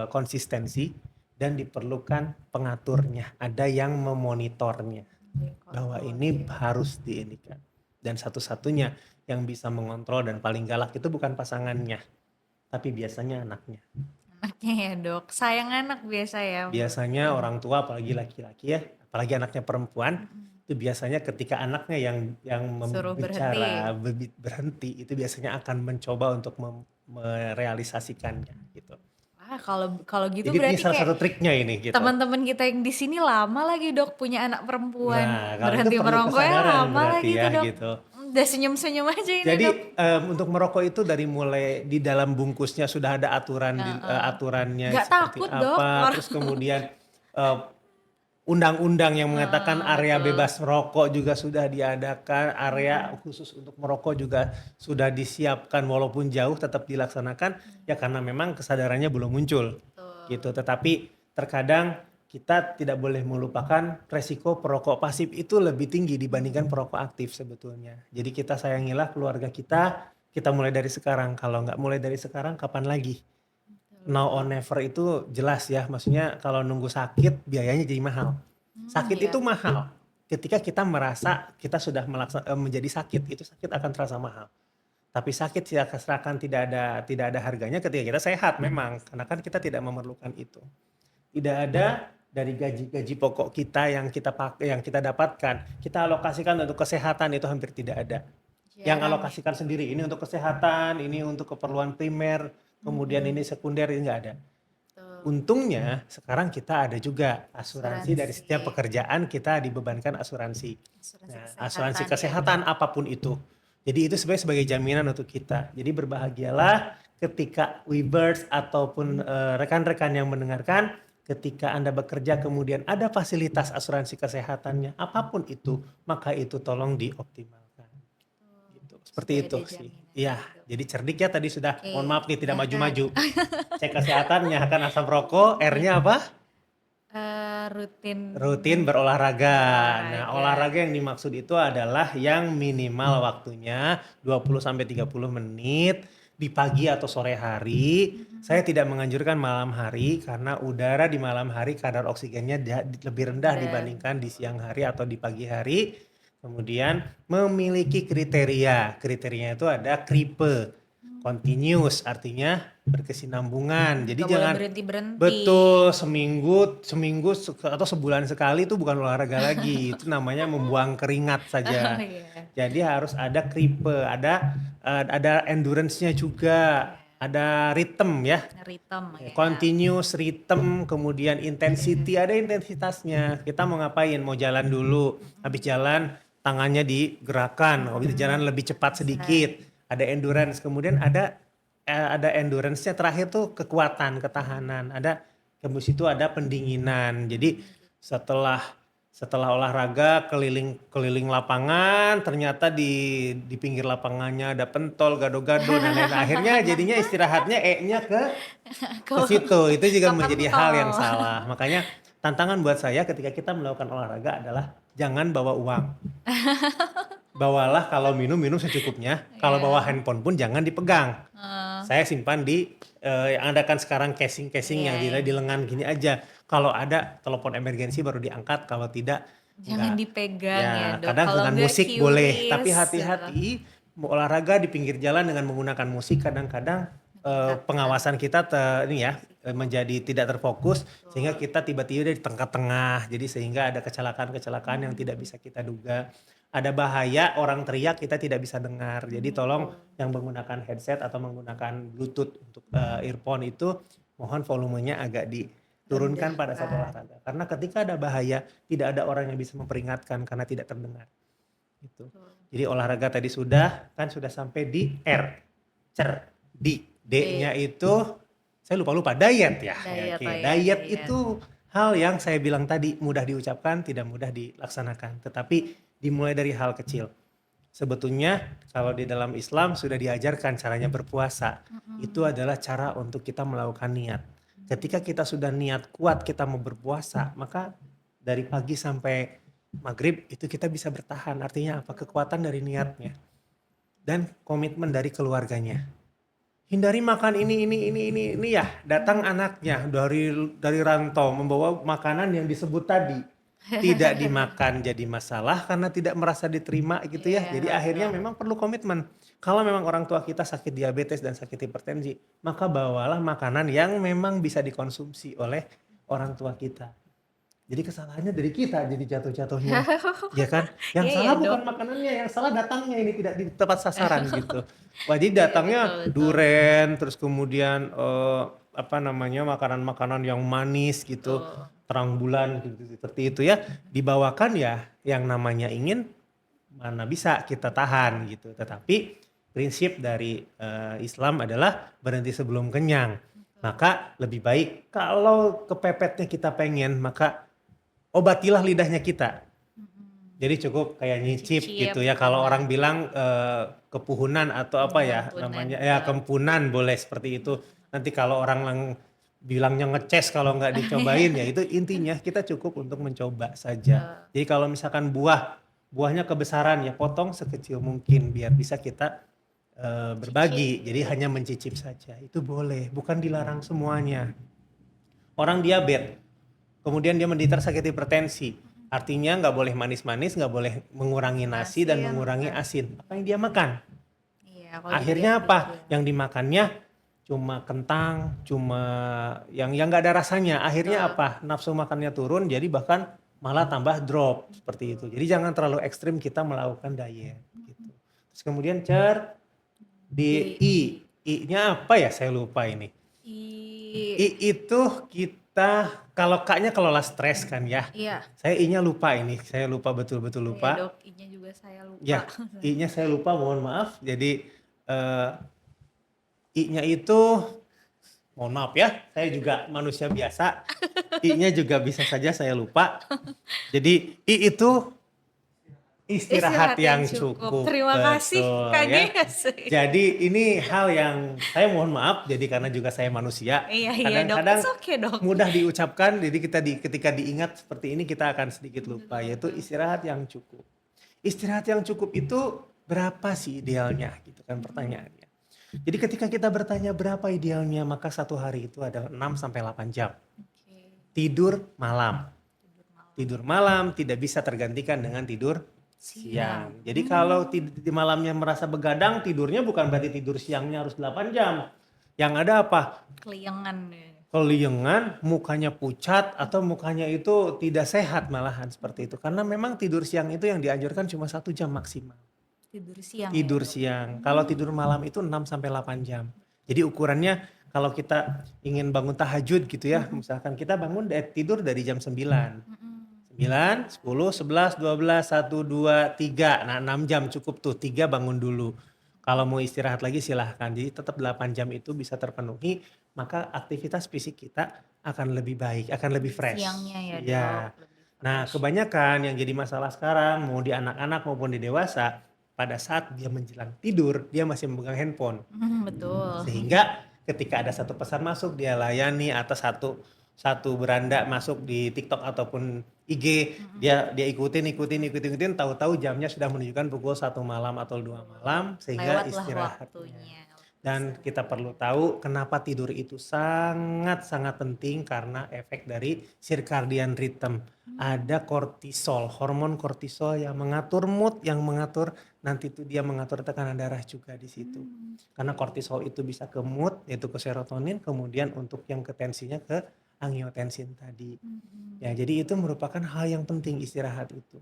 konsistensi, dan diperlukan pengaturnya. Ada yang memonitornya bahwa Kontrol, ini iya. harus diindikan. Dan satu-satunya yang bisa mengontrol dan paling galak itu bukan pasangannya, tapi biasanya anaknya. Anaknya ya Dok, sayang anak biasa ya. Biasanya orang tua apalagi laki-laki ya, apalagi anaknya perempuan, itu biasanya ketika anaknya yang Suruh berhenti. bicara berhenti, itu biasanya akan mencoba untuk merealisasikannya gitu. Ah, kalau kalau gitu Jadi ini berarti salah kayak satu triknya ini gitu. teman-teman kita yang di sini lama lagi Dok punya anak perempuan. Nah, kalau itu Berhenti perlu merokoknya kesadaran lama berarti lagi ya tuh Dok. gitu. Udah senyum-senyum aja ini Dok. Jadi untuk merokok itu dari mulai di dalam bungkusnya sudah ada aturannya Nggak seperti takut Dok apa, orang. terus kemudian eh, undang-undang yang mengatakan area Betul. bebas merokok juga sudah diadakan, area khusus untuk merokok juga sudah disiapkan walaupun jauh tetap dilaksanakan ya karena memang kesadarannya belum muncul gitu. Betul. Tetapi terkadang kita tidak boleh melupakan resiko perokok pasif itu lebih tinggi dibandingkan perokok aktif sebetulnya. Jadi kita sayangilah keluarga kita mulai dari sekarang. Kalau nggak mulai dari sekarang kapan lagi? Now or never itu jelas ya, maksudnya kalau nunggu sakit biayanya jadi mahal. Sakit itu Iya. mahal. Ketika kita merasa kita sudah menjadi sakit, itu sakit akan terasa mahal. Tapi sakit tidak ada harganya ketika kita sehat memang, karena kan kita tidak memerlukan itu. Tidak ada dari gaji pokok kita yang kita pakai, yang kita dapatkan, kita alokasikan untuk kesehatan itu hampir tidak ada. Yang Jarang ya. alokasikan sendiri, ini untuk kesehatan, ini untuk keperluan primer, kemudian ini sekunder, ini nggak ada. Betul. Untungnya sekarang kita ada juga asuransi dari Asuransi. setiap pekerjaan kita dibebankan asuransi. Asuransi Nah, asuransi kesehatan ya. kesehatan apapun itu. Jadi itu sebenarnya sebagai jaminan untuk kita. Jadi berbahagialah ketika Weverse ataupun rekan-rekan yang mendengarkan, ketika Anda bekerja kemudian ada fasilitas asuransi kesehatannya, apapun itu, maka itu tolong dioptimalkan. Gitu. Seperti Sudah itu ada sih. jaminan Iya, ya Dok. jadi cerdik ya tadi sudah. Oke, Mohon maaf nih tidak sehat. maju-maju. Cek kesehatan, nyalakan asap rokok, R-nya apa? Rutin Rutin berolahraga. Nah, olahraga. olahraga yang dimaksud itu adalah yang minimal waktunya 20 sampai 30 menit di pagi atau sore hari. Saya tidak menganjurkan malam hari karena udara di malam hari kadar oksigennya lebih rendah Rendah, dibandingkan di betul. siang hari atau di pagi hari. Kemudian memiliki kriteria. Kriterianya itu ada kripe. Continuous artinya berkesinambungan. Jadi Nggak boleh jangan berhenti-berhenti. betul seminggu atau sebulan sekali itu bukan olahraga lagi. Itu namanya membuang keringat Oh saja. iya. Jadi harus ada kripe, ada endurance-nya juga, ada ritme ya. Ritem ya. Continuous rhythm, kemudian intensity, ada intensitasnya. Kita mau ngapain? Mau jalan dulu, habis jalan tangannya digerakkan, habis jalan lebih cepat sedikit. Ada endurance, kemudian ada endurance-nya terakhir tuh kekuatan, ketahanan. Habis itu ada pendinginan. Jadi setelah olahraga keliling lapangan, ternyata di pinggir lapangannya ada pentol, gado-gado dan lain. Akhirnya jadinya istirahatnya E-nya ke Ke situ. Itu juga menjadi hal yang pentol. salah. Makanya tantangan buat saya ketika kita melakukan olahraga adalah jangan bawa uang. Bawalah kalau minum secukupnya. Kalau bawa Iya. handphone pun jangan dipegang. Saya simpan di yang ada kan sekarang casing yang Iya, di lengan gini aja. Kalau ada telepon emergensi baru diangkat, kalau tidak jangan enggak. dipegang ya Ya, Dok. kadang Kalau dengan nggak musik boleh, tapi kiwis. hati-hati mau olahraga di pinggir jalan dengan menggunakan musik kadang-kadang Meningkatkan pengawasan kita ini ya, menjadi tidak terfokus sehingga betul. kita tiba-tiba di tengah-tengah. Jadi sehingga ada kecelakaan-kecelakaan yang tidak Mhm, bisa kita duga. Ada bahaya orang teriak kita tidak bisa dengar. Jadi tolong betul. yang menggunakan headset atau menggunakan Bluetooth untuk earphone itu mohon volumenya agak diturunkan pada saat Rendahkan. olahraga. Karena ketika ada bahaya tidak ada orang yang bisa memperingatkan karena tidak terdengar. Gitu. Betul. Jadi olahraga tadi sudah sampai di R, cerdik. D-nya D, itu saya lupa diet ya. Ya, diet, oke, oh ya diet diet. itu hal yang saya bilang tadi mudah diucapkan, tidak mudah dilaksanakan. Tetapi dimulai dari hal kecil. Sebetulnya kalau di dalam Islam sudah diajarkan caranya berpuasa. Itu Mhm. adalah cara untuk kita melakukan niat. Ketika kita sudah niat kuat kita mau berpuasa, maka dari pagi sampai maghrib itu kita bisa bertahan. Artinya apa? Kekuatan dari niatnya dan komitmen dari keluarganya. Hindari makan ini ya. Datang anaknya dari rantau membawa makanan yang disebut tadi. Tidak dimakan jadi masalah karena tidak merasa diterima gitu ya. Iya Jadi akhirnya betul. memang perlu komitmen. Kalau memang orang tua kita sakit diabetes dan sakit hipertensi, maka bawalah makanan yang memang bisa dikonsumsi oleh orang tua kita. Jadi kesalahannya dari kita jadi jatuh-jatuhnya, ya kan? Yang Iya ya salah dok. bukan makanannya, yang salah datangnya ini tidak di tepat sasaran gitu. Wah, jadi Iya betul datangnya betul. duren, terus kemudian apa namanya makanan-makanan yang manis gitu, Betul. terang bulan gitu, seperti itu ya, dibawakan ya yang namanya ingin mana bisa kita tahan gitu. Tetapi prinsip dari Islam adalah berhenti sebelum kenyang. Betul. Maka lebih baik kalau kepepetnya kita pengen, maka obatilah lidahnya kita. Mhm. Jadi cukup kayak nyicip Cicip gitu ya. Kalau benar. orang bilang kepuhunan atau apa ya Pengampunan namanya ya juga. kempunan boleh seperti itu. Nanti kalau orang bilangnya ngeces kalau nggak dicobain ya itu intinya kita cukup untuk mencoba saja. Betul. Jadi kalau misalkan buahnya kebesaran ya potong sekecil mungkin biar bisa kita Cicip berbagi. Jadi gitu ya. hanya mencicip saja. Itu boleh, bukan dilarang semuanya. Orang diabetes kemudian dia menderita sakit hipertensi. Artinya nggak boleh manis-manis, nggak boleh mengurangi nasi dan Asin mengurangi bukan. asin. Apa yang dia makan? Iya kalau Akhirnya apa? dipikir-pikir. Yang dimakannya cuma kentang, cuma yang nggak ada rasanya. Akhirnya Betul. apa? Nafsu makannya turun, jadi bahkan malah tambah drop seperti itu. Jadi jangan terlalu ekstrim kita melakukan diet. Gitu. Terus kemudian di Di I-nya apa ya? Saya lupa ini. i I itu kita kalau K-nya kelola stres kan ya. iya. Saya I-nya lupa ini. Saya lupa betul-betul Iya lupa. dok, I-nya juga saya lupa. Ya, I-nya saya lupa, mohon maaf. Jadi eh, I-nya itu mohon maaf ya. Saya juga manusia biasa. I-nya juga bisa saja saya lupa. Jadi I itu istirahat Istirahat yang yang cukup. cukup. Terima kasih Betul Kak ya. Ges. Jadi ini hal yang saya mohon maaf. Jadi karena juga saya manusia. Iya iya dok, it's Kadang-kadang okay dok. mudah diucapkan, jadi ketika diingat seperti ini kita akan sedikit lupa, Betul yaitu betul. istirahat yang cukup. Istirahat yang cukup itu berapa sih idealnya gitu kan pertanyaannya. Jadi ketika kita bertanya berapa idealnya, maka satu hari itu adalah 6 sampai 8 jam. Oke, Tidur malam. tidur malam. Tidur malam tidak bisa tergantikan dengan tidur Siang. siang. Jadi kalau di malamnya merasa begadang, tidurnya bukan berarti tidur siangnya harus 8 jam. Yang ada apa? Keliengan ya. Keliengan, mukanya pucat atau mukanya itu tidak sehat malahan seperti itu. Karena memang tidur siang itu yang dianjurkan cuma 1 jam maksimal. Tidur siang ya Tidur dok. siang. Kalau tidur malam itu 6 sampai 8 jam. Jadi ukurannya kalau kita ingin bangun tahajud gitu ya, misalkan kita tidur dari jam 9. Mm-mm. 9, 10, 11, 12, 1, 2, 3. Nah 6 jam cukup tuh, 3 bangun dulu. Kalau mau istirahat lagi silahkan. Jadi tetap 8 jam itu bisa terpenuhi, maka aktivitas fisik kita akan lebih baik, akan lebih Di fresh. siangnya ya dok, Ya. lebih Nah fresh. kebanyakan yang jadi masalah sekarang, mau di anak-anak maupun di dewasa, pada saat dia menjelang tidur, dia masih memegang handphone. Betul. Sehingga ketika ada satu pesan masuk dia layani atau satu beranda masuk di TikTok ataupun IG dia ikutin tahu-tahu jamnya sudah menunjukkan pukul 1 malam atau 2 malam sehingga Lewatlah istirahatnya waktunya. Dan kita perlu tahu kenapa tidur itu sangat-sangat penting karena efek dari circadian rhythm. Mmm, Ada kortisol, hormon kortisol yang mengatur mood, yang mengatur nanti tuh dia mengatur tekanan darah juga di situ. Karena oke. kortisol itu bisa ke mood, yaitu ke serotonin, kemudian untuk yang ke tensinya ke angiotensin tadi. Ya, jadi itu Gitu. merupakan hal yang penting istirahat itu.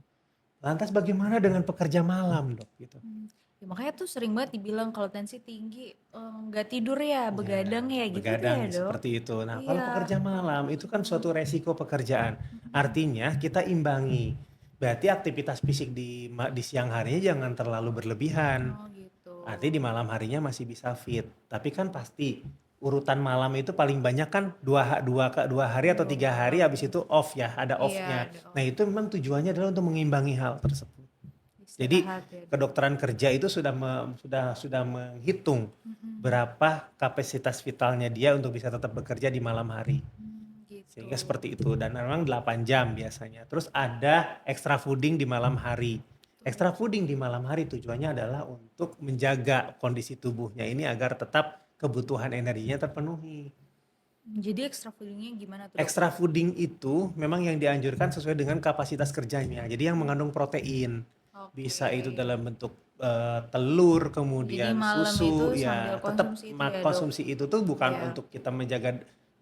Lantas bagaimana dengan pekerja malam, Dok? Gitu. Mmm, ya makanya tuh sering banget dibilang kalau tensi tinggi, nggak tidur ya, Ya, begadang ya, gitu ya, begadang Dok? seperti itu. Nah, kalau Iya, pekerja malam itu kan mhm, suatu resiko pekerjaan. mhm. Artinya kita imbangi. Berarti aktivitas fisik di siang harinya jangan terlalu berlebihan. Oh gitu. Artinya di malam harinya masih bisa fit. Tapi kan pasti urutan malam itu paling banyak kan dua hari atau 3 hari habis itu off ya, ada Iya, off-nya. ada Nah, itu memang tujuannya adalah untuk mengimbangi hal tersebut. Jadi istirahat ya, Dok? kedokteran kerja itu sudah menghitung Mhm, berapa kapasitas vitalnya dia untuk bisa tetap bekerja di malam hari. gitu. Sehingga seperti itu dan memang 8 jam biasanya. Terus ada extra fooding di malam hari. Tuh. Extra fooding di malam hari tujuannya adalah untuk menjaga kondisi tubuhnya ini agar tetap kebutuhan energinya terpenuhi. Jadi extra feeding-nya gimana tuh, Dok? Extra fooding itu memang yang dianjurkan sesuai dengan kapasitas kerjanya. Jadi yang mengandung protein. Oke. Bisa itu dalam bentuk telur, Jadi kemudian malam itu susu, sambil ya tetap konsumsi itu ya, Dok? konsumsi itu tuh bukan Iya. untuk kita menjaga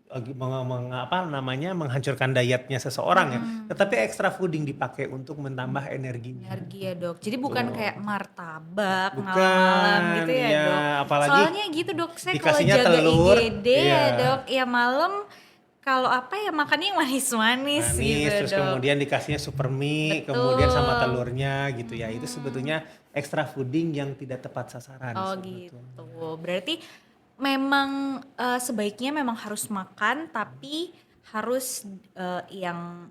apa namanya menghancurkan dietnya seseorang ya, tetapi Mhm. extra fooding dipakai untuk menambah energinya. Energi ya, Dok. Jadi bukan Betul. kayak martabak malam-malam Bukan, gitu ya, Dok. ya apalagi Soalnya gitu, Dok, saya kalau dikasihnya jaga telur, IGD iya. ya, Dok, ya malam kalau apa ya makannya yang manis-manis gitu, Manis, terus Dok. kemudian dikasihnya super mie, kemudian sama Betul. telurnya gitu ya. Itu Mhm. sebetulnya extra fooding yang tidak tepat sasaran Oh gitu. sebetulnya. Berarti memang, sebaiknya memang harus makan tapi harus, yang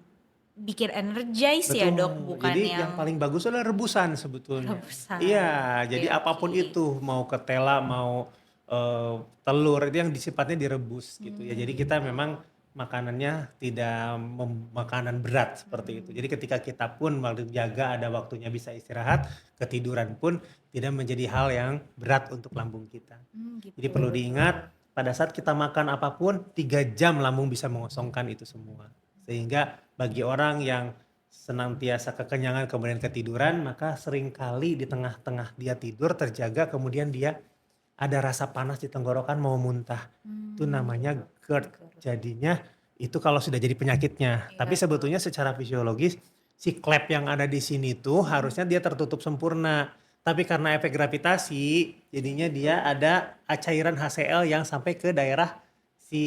bikin energize ya, Dok, Betul, bukan jadi yang yang paling bagus adalah rebusan sebetulnya. rebusan. Iya, Oke, jadi apapun oke. itu, mau ketela, mau, telur, itu yang sifatnya direbus gitu ya. Jadi kita Gitu. memang makanannya tidak makanan berat seperti itu. Mhm. Jadi ketika kita pun jaga ada waktunya bisa istirahat, ketiduran pun tidak menjadi hal yang berat untuk lambung kita. Jadi Gitu, perlu betul. diingat pada saat kita makan apapun 3 jam lambung bisa mengosongkan itu semua. Sehingga bagi orang yang senantiasa kekenyangan kemudian ketiduran, maka seringkali di tengah-tengah dia tidur terjaga kemudian dia ada rasa panas di tenggorokan mau muntah. Itu namanya Gitu. GERD. GERD. Jadinya itu kalau sudah jadi penyakitnya. Tapi Iya, Dok. sebetulnya secara fisiologis si klep yang ada di sini tuh Mhm. harusnya dia tertutup sempurna. Tapi karena efek gravitasi jadinya Gitu. dia ada cairan HCl yang sampai ke daerah si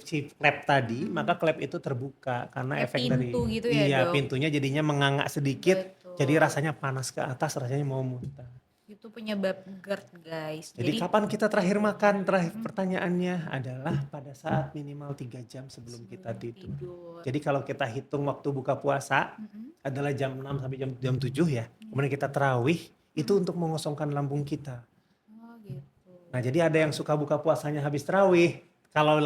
si klep tadi, maka Mhm. klep itu terbuka karena Kayak efek pintu dari gitu ya, iya Dok? pintunya jadinya menganga sedikit, jadi Betul. rasanya panas ke atas, rasanya mau muntah. Itu penyebab GERD, guys. Jadi Jadi kapan kita terakhir gitu. makan? Terakhir Mhm. pertanyaannya adalah pada saat minimal 3 jam sebelum kita Sebelum tidur. tidur. Jadi kalau kita hitung waktu buka puasa Mhm. adalah jam 6 sampai jam 7 ya. Iya. Kemudian kita tarawih, itu Mhm. untuk mengosongkan lambung kita. Oh gitu. Nah, jadi ada yang suka buka puasanya habis tarawih, kalau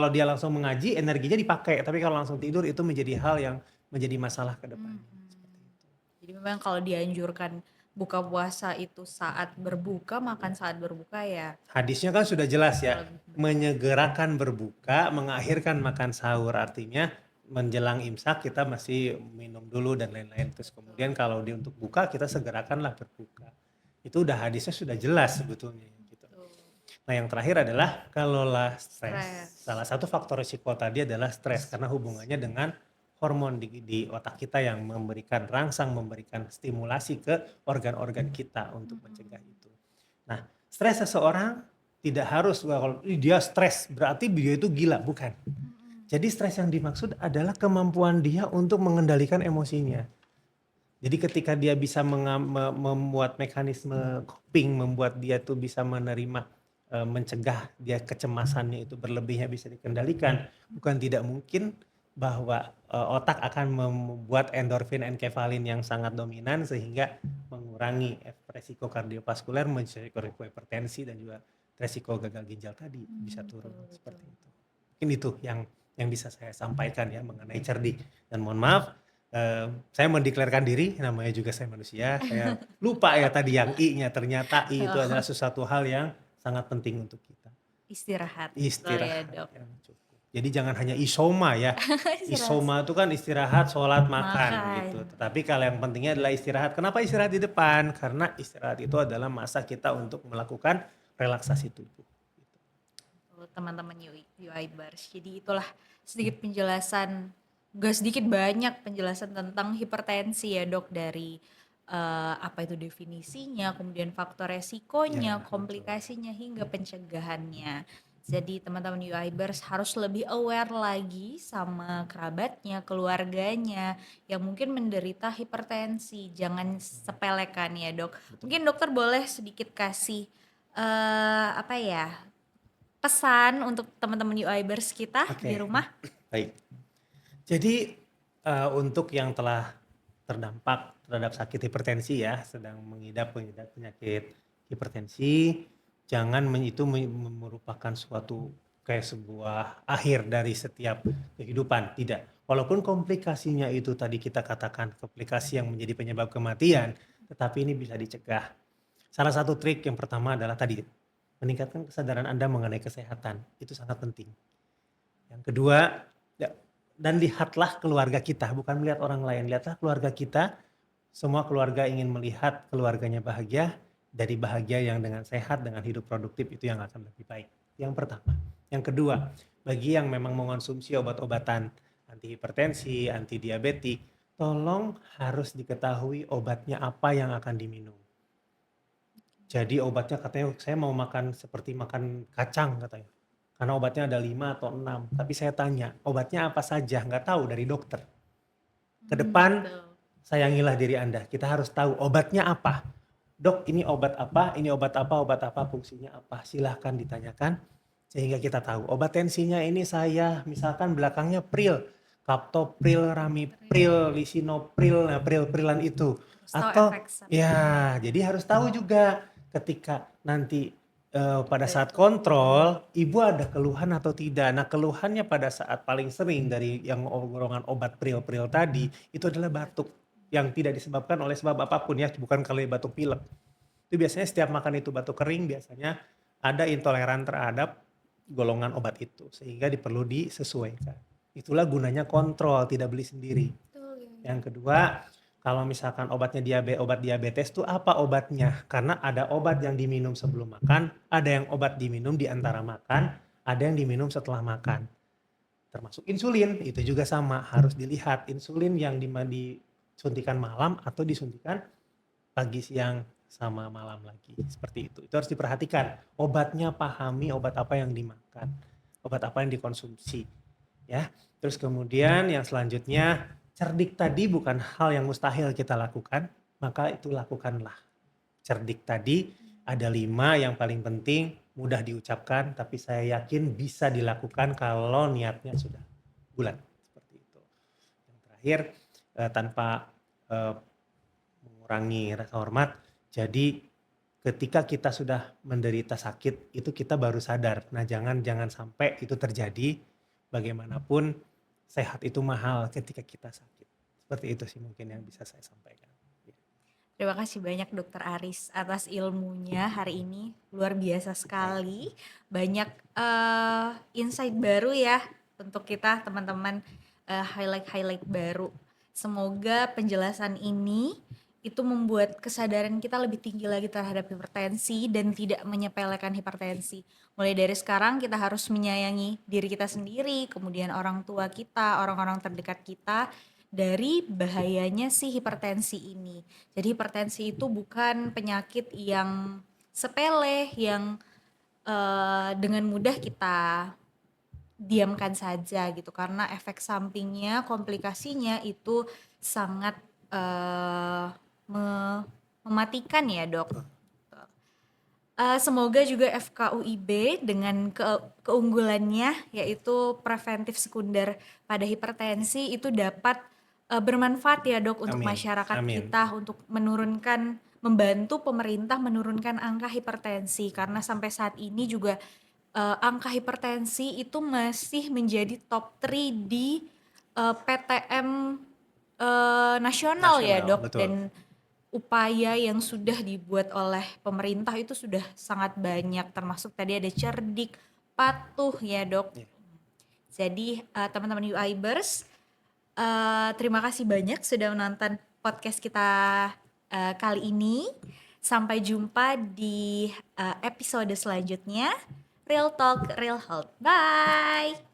dia langsung mengaji energinya dipakai, tapi kalau langsung tidur itu menjadi hal yang menjadi masalah ke depannya, Mhm. seperti itu. Jadi memang kalau dianjurkan buka puasa itu saat berbuka, makan Ya. saat berbuka ya Hadisnya kan sudah jelas ya, lebih baik. menyegerakan berbuka, mengakhirkan makan sahur, artinya menjelang imsak kita masih minum dulu dan lain-lain, terus kemudian Betul. kalau untuk buka kita segerakanlah berbuka. Itu udah hadisnya sudah jelas sebetulnya gitu. Betul. Nah, yang terakhir adalah kelola stres. Stres. Salah satu faktor risiko tadi adalah stres karena hubungannya dengan hormon di otak kita yang memberikan rangsang, memberikan stimulasi ke organ-organ kita untuk mencegah Mhm. itu. Nah, stres seseorang tidak harus kalau dia stres berarti dia itu gila, bukan. Mhm. Jadi stres yang dimaksud adalah kemampuan dia untuk mengendalikan emosinya. Jadi ketika dia bisa membuat mekanisme coping, membuat dia tuh bisa menerima, mencegah dia kecemasannya itu berlebihnya bisa dikendalikan, bukan tidak mungkin bahwa, otak akan membuat endorfin, enkefalin yang sangat dominan sehingga mengurangi resiko kardiovaskuler, resiko hipertensi dan juga resiko gagal ginjal tadi bisa turun, Betul, betul. seperti itu. Mungkin itu yang bisa saya sampaikan ya mengenai cerdik dan mohon maaf saya mendeklarasikan diri, namanya juga saya manusia, saya lupa ya tadi yang I-nya, ternyata I itu adalah sesuatu hal yang sangat penting untuk kita. Istirahat, betul ya Istirahat dok. yang cukup. Jadi jangan hanya isoma ya. Istirahat, Isoma itu kan istirahat, sholat, makan makan. gitu. Tetapi kalau yang pentingnya adalah istirahat. Kenapa istirahat di depan? Karena istirahat itu adalah masa kita untuk melakukan relaksasi tubuh. Tuh, teman-teman UI Bars. Jadi itulah sedikit penjelasan, gak sedikit banyak penjelasan tentang hipertensi ya dok, dari apa itu definisinya, kemudian faktor resikonya, Ya, betul. komplikasinya hingga pencegahannya. Jadi teman-teman UIBers harus lebih aware lagi sama kerabatnya, keluarganya yang mungkin menderita hipertensi. Jangan sepelekan ya dok. Mungkin dokter boleh sedikit kasih apa ya, pesan untuk teman-teman UIBers kita di Oke, rumah. baik. Jadi untuk yang telah terdampak terhadap sakit hipertensi ya, sedang mengidap penyakit hipertensi, jangan itu merupakan suatu kayak sebuah akhir dari setiap kehidupan, tidak. Walaupun komplikasinya itu tadi kita katakan komplikasi yang menjadi penyebab kematian, tetapi ini bisa dicegah. Salah satu trik yang pertama adalah tadi, meningkatkan kesadaran Anda mengenai kesehatan, itu sangat penting. Yang kedua, ya, dan lihatlah keluarga kita, bukan melihat orang lain. Lihatlah keluarga kita, semua keluarga ingin melihat keluarganya bahagia, dari bahagia yang dengan sehat, dengan hidup produktif itu yang akan lebih baik. Yang pertama. Yang kedua, bagi yang memang mengonsumsi obat-obatan anti hipertensi, anti diabetik, tolong harus diketahui obatnya apa yang akan diminum. Jadi obatnya katanya saya mau makan seperti makan kacang katanya. Karena obatnya ada 5 atau 6. Tapi saya tanya, obatnya apa saja? Nggak tahu dari dokter. Ke depan, Betul. sayangilah diri Anda. Kita harus tahu obatnya apa. Dok, ini obat apa, obat apa, fungsinya apa. Silahkan ditanyakan sehingga kita tahu. Obat tensinya ini saya, misalkan belakangnya pril. Captopril, ramipril, lisinopril, nah pril-prilan itu. Harus tahu Atau efek samping. ya, jadi harus tahu juga ketika nanti pada saat Batuk. kontrol, ibu ada keluhan atau tidak. Nah, keluhannya pada saat paling sering dari yang golongan obat pril-pril tadi, itu adalah batuk yang tidak disebabkan oleh sebab apapun ya, bukan kalau batuk pilek. Itu biasanya setiap makan itu batuk kering, biasanya ada intoleran terhadap golongan obat itu, sehingga perlu disesuaikan. Itulah gunanya kontrol, tidak beli sendiri. Betul ya. Yang kedua, kalau misalkan obat diabetes tuh apa obatnya? Karena ada obat yang diminum sebelum makan, ada yang obat diminum di antara makan, ada yang diminum setelah makan. Termasuk insulin, itu juga sama, harus dilihat insulin yang disuntikan malam atau disuntikan pagi, siang, sama malam lagi. Seperti itu. Itu harus diperhatikan. Obatnya pahami obat apa yang dimakan, obat apa yang dikonsumsi. Ya. Terus kemudian yang selanjutnya, cerdik tadi bukan hal yang mustahil kita lakukan, maka itu lakukanlah. Cerdik tadi ada 5 yang paling penting, mudah diucapkan, tapi saya yakin bisa dilakukan kalau niatnya sudah bulat. Seperti itu. Yang terakhir, tanpa mengurangi rasa hormat, jadi ketika kita sudah menderita sakit, itu kita baru sadar. Nah, jangan sampai itu terjadi. Bagaimanapun sehat itu mahal ketika kita sakit. Seperti itu sih mungkin yang bisa saya sampaikan. Terima kasih banyak Dokter Aris atas ilmunya hari ini, luar biasa sekali. Banyak insight baru ya untuk kita teman-teman, highlight baru. Semoga penjelasan ini itu membuat kesadaran kita lebih tinggi lagi terhadap hipertensi dan tidak menyepelekan hipertensi. Mulai dari sekarang kita harus menyayangi diri kita sendiri, kemudian orang tua kita, orang-orang terdekat kita dari bahayanya si hipertensi ini. Jadi hipertensi itu bukan penyakit yang sepele, yang dengan mudah kita diamkan saja gitu, karena efek sampingnya, komplikasinya itu sangat mematikan ya dok. Semoga juga FKUIB dengan keunggulannya yaitu preventif sekunder pada hipertensi itu dapat bermanfaat ya dok untuk Amin. masyarakat Amin. kita, untuk menurunkan, membantu pemerintah menurunkan angka hipertensi, karena sampai saat ini juga angka hipertensi itu masih menjadi top 3 di PTM nasional ya dok, betul. dan upaya yang sudah dibuat oleh pemerintah itu sudah sangat banyak, termasuk tadi ada cerdik, patuh ya dok. Ya. Jadi teman-teman UIbers, terima kasih banyak sudah menonton podcast kita kali ini. Sampai jumpa di episode selanjutnya. Real Talk, Real Health. Bye!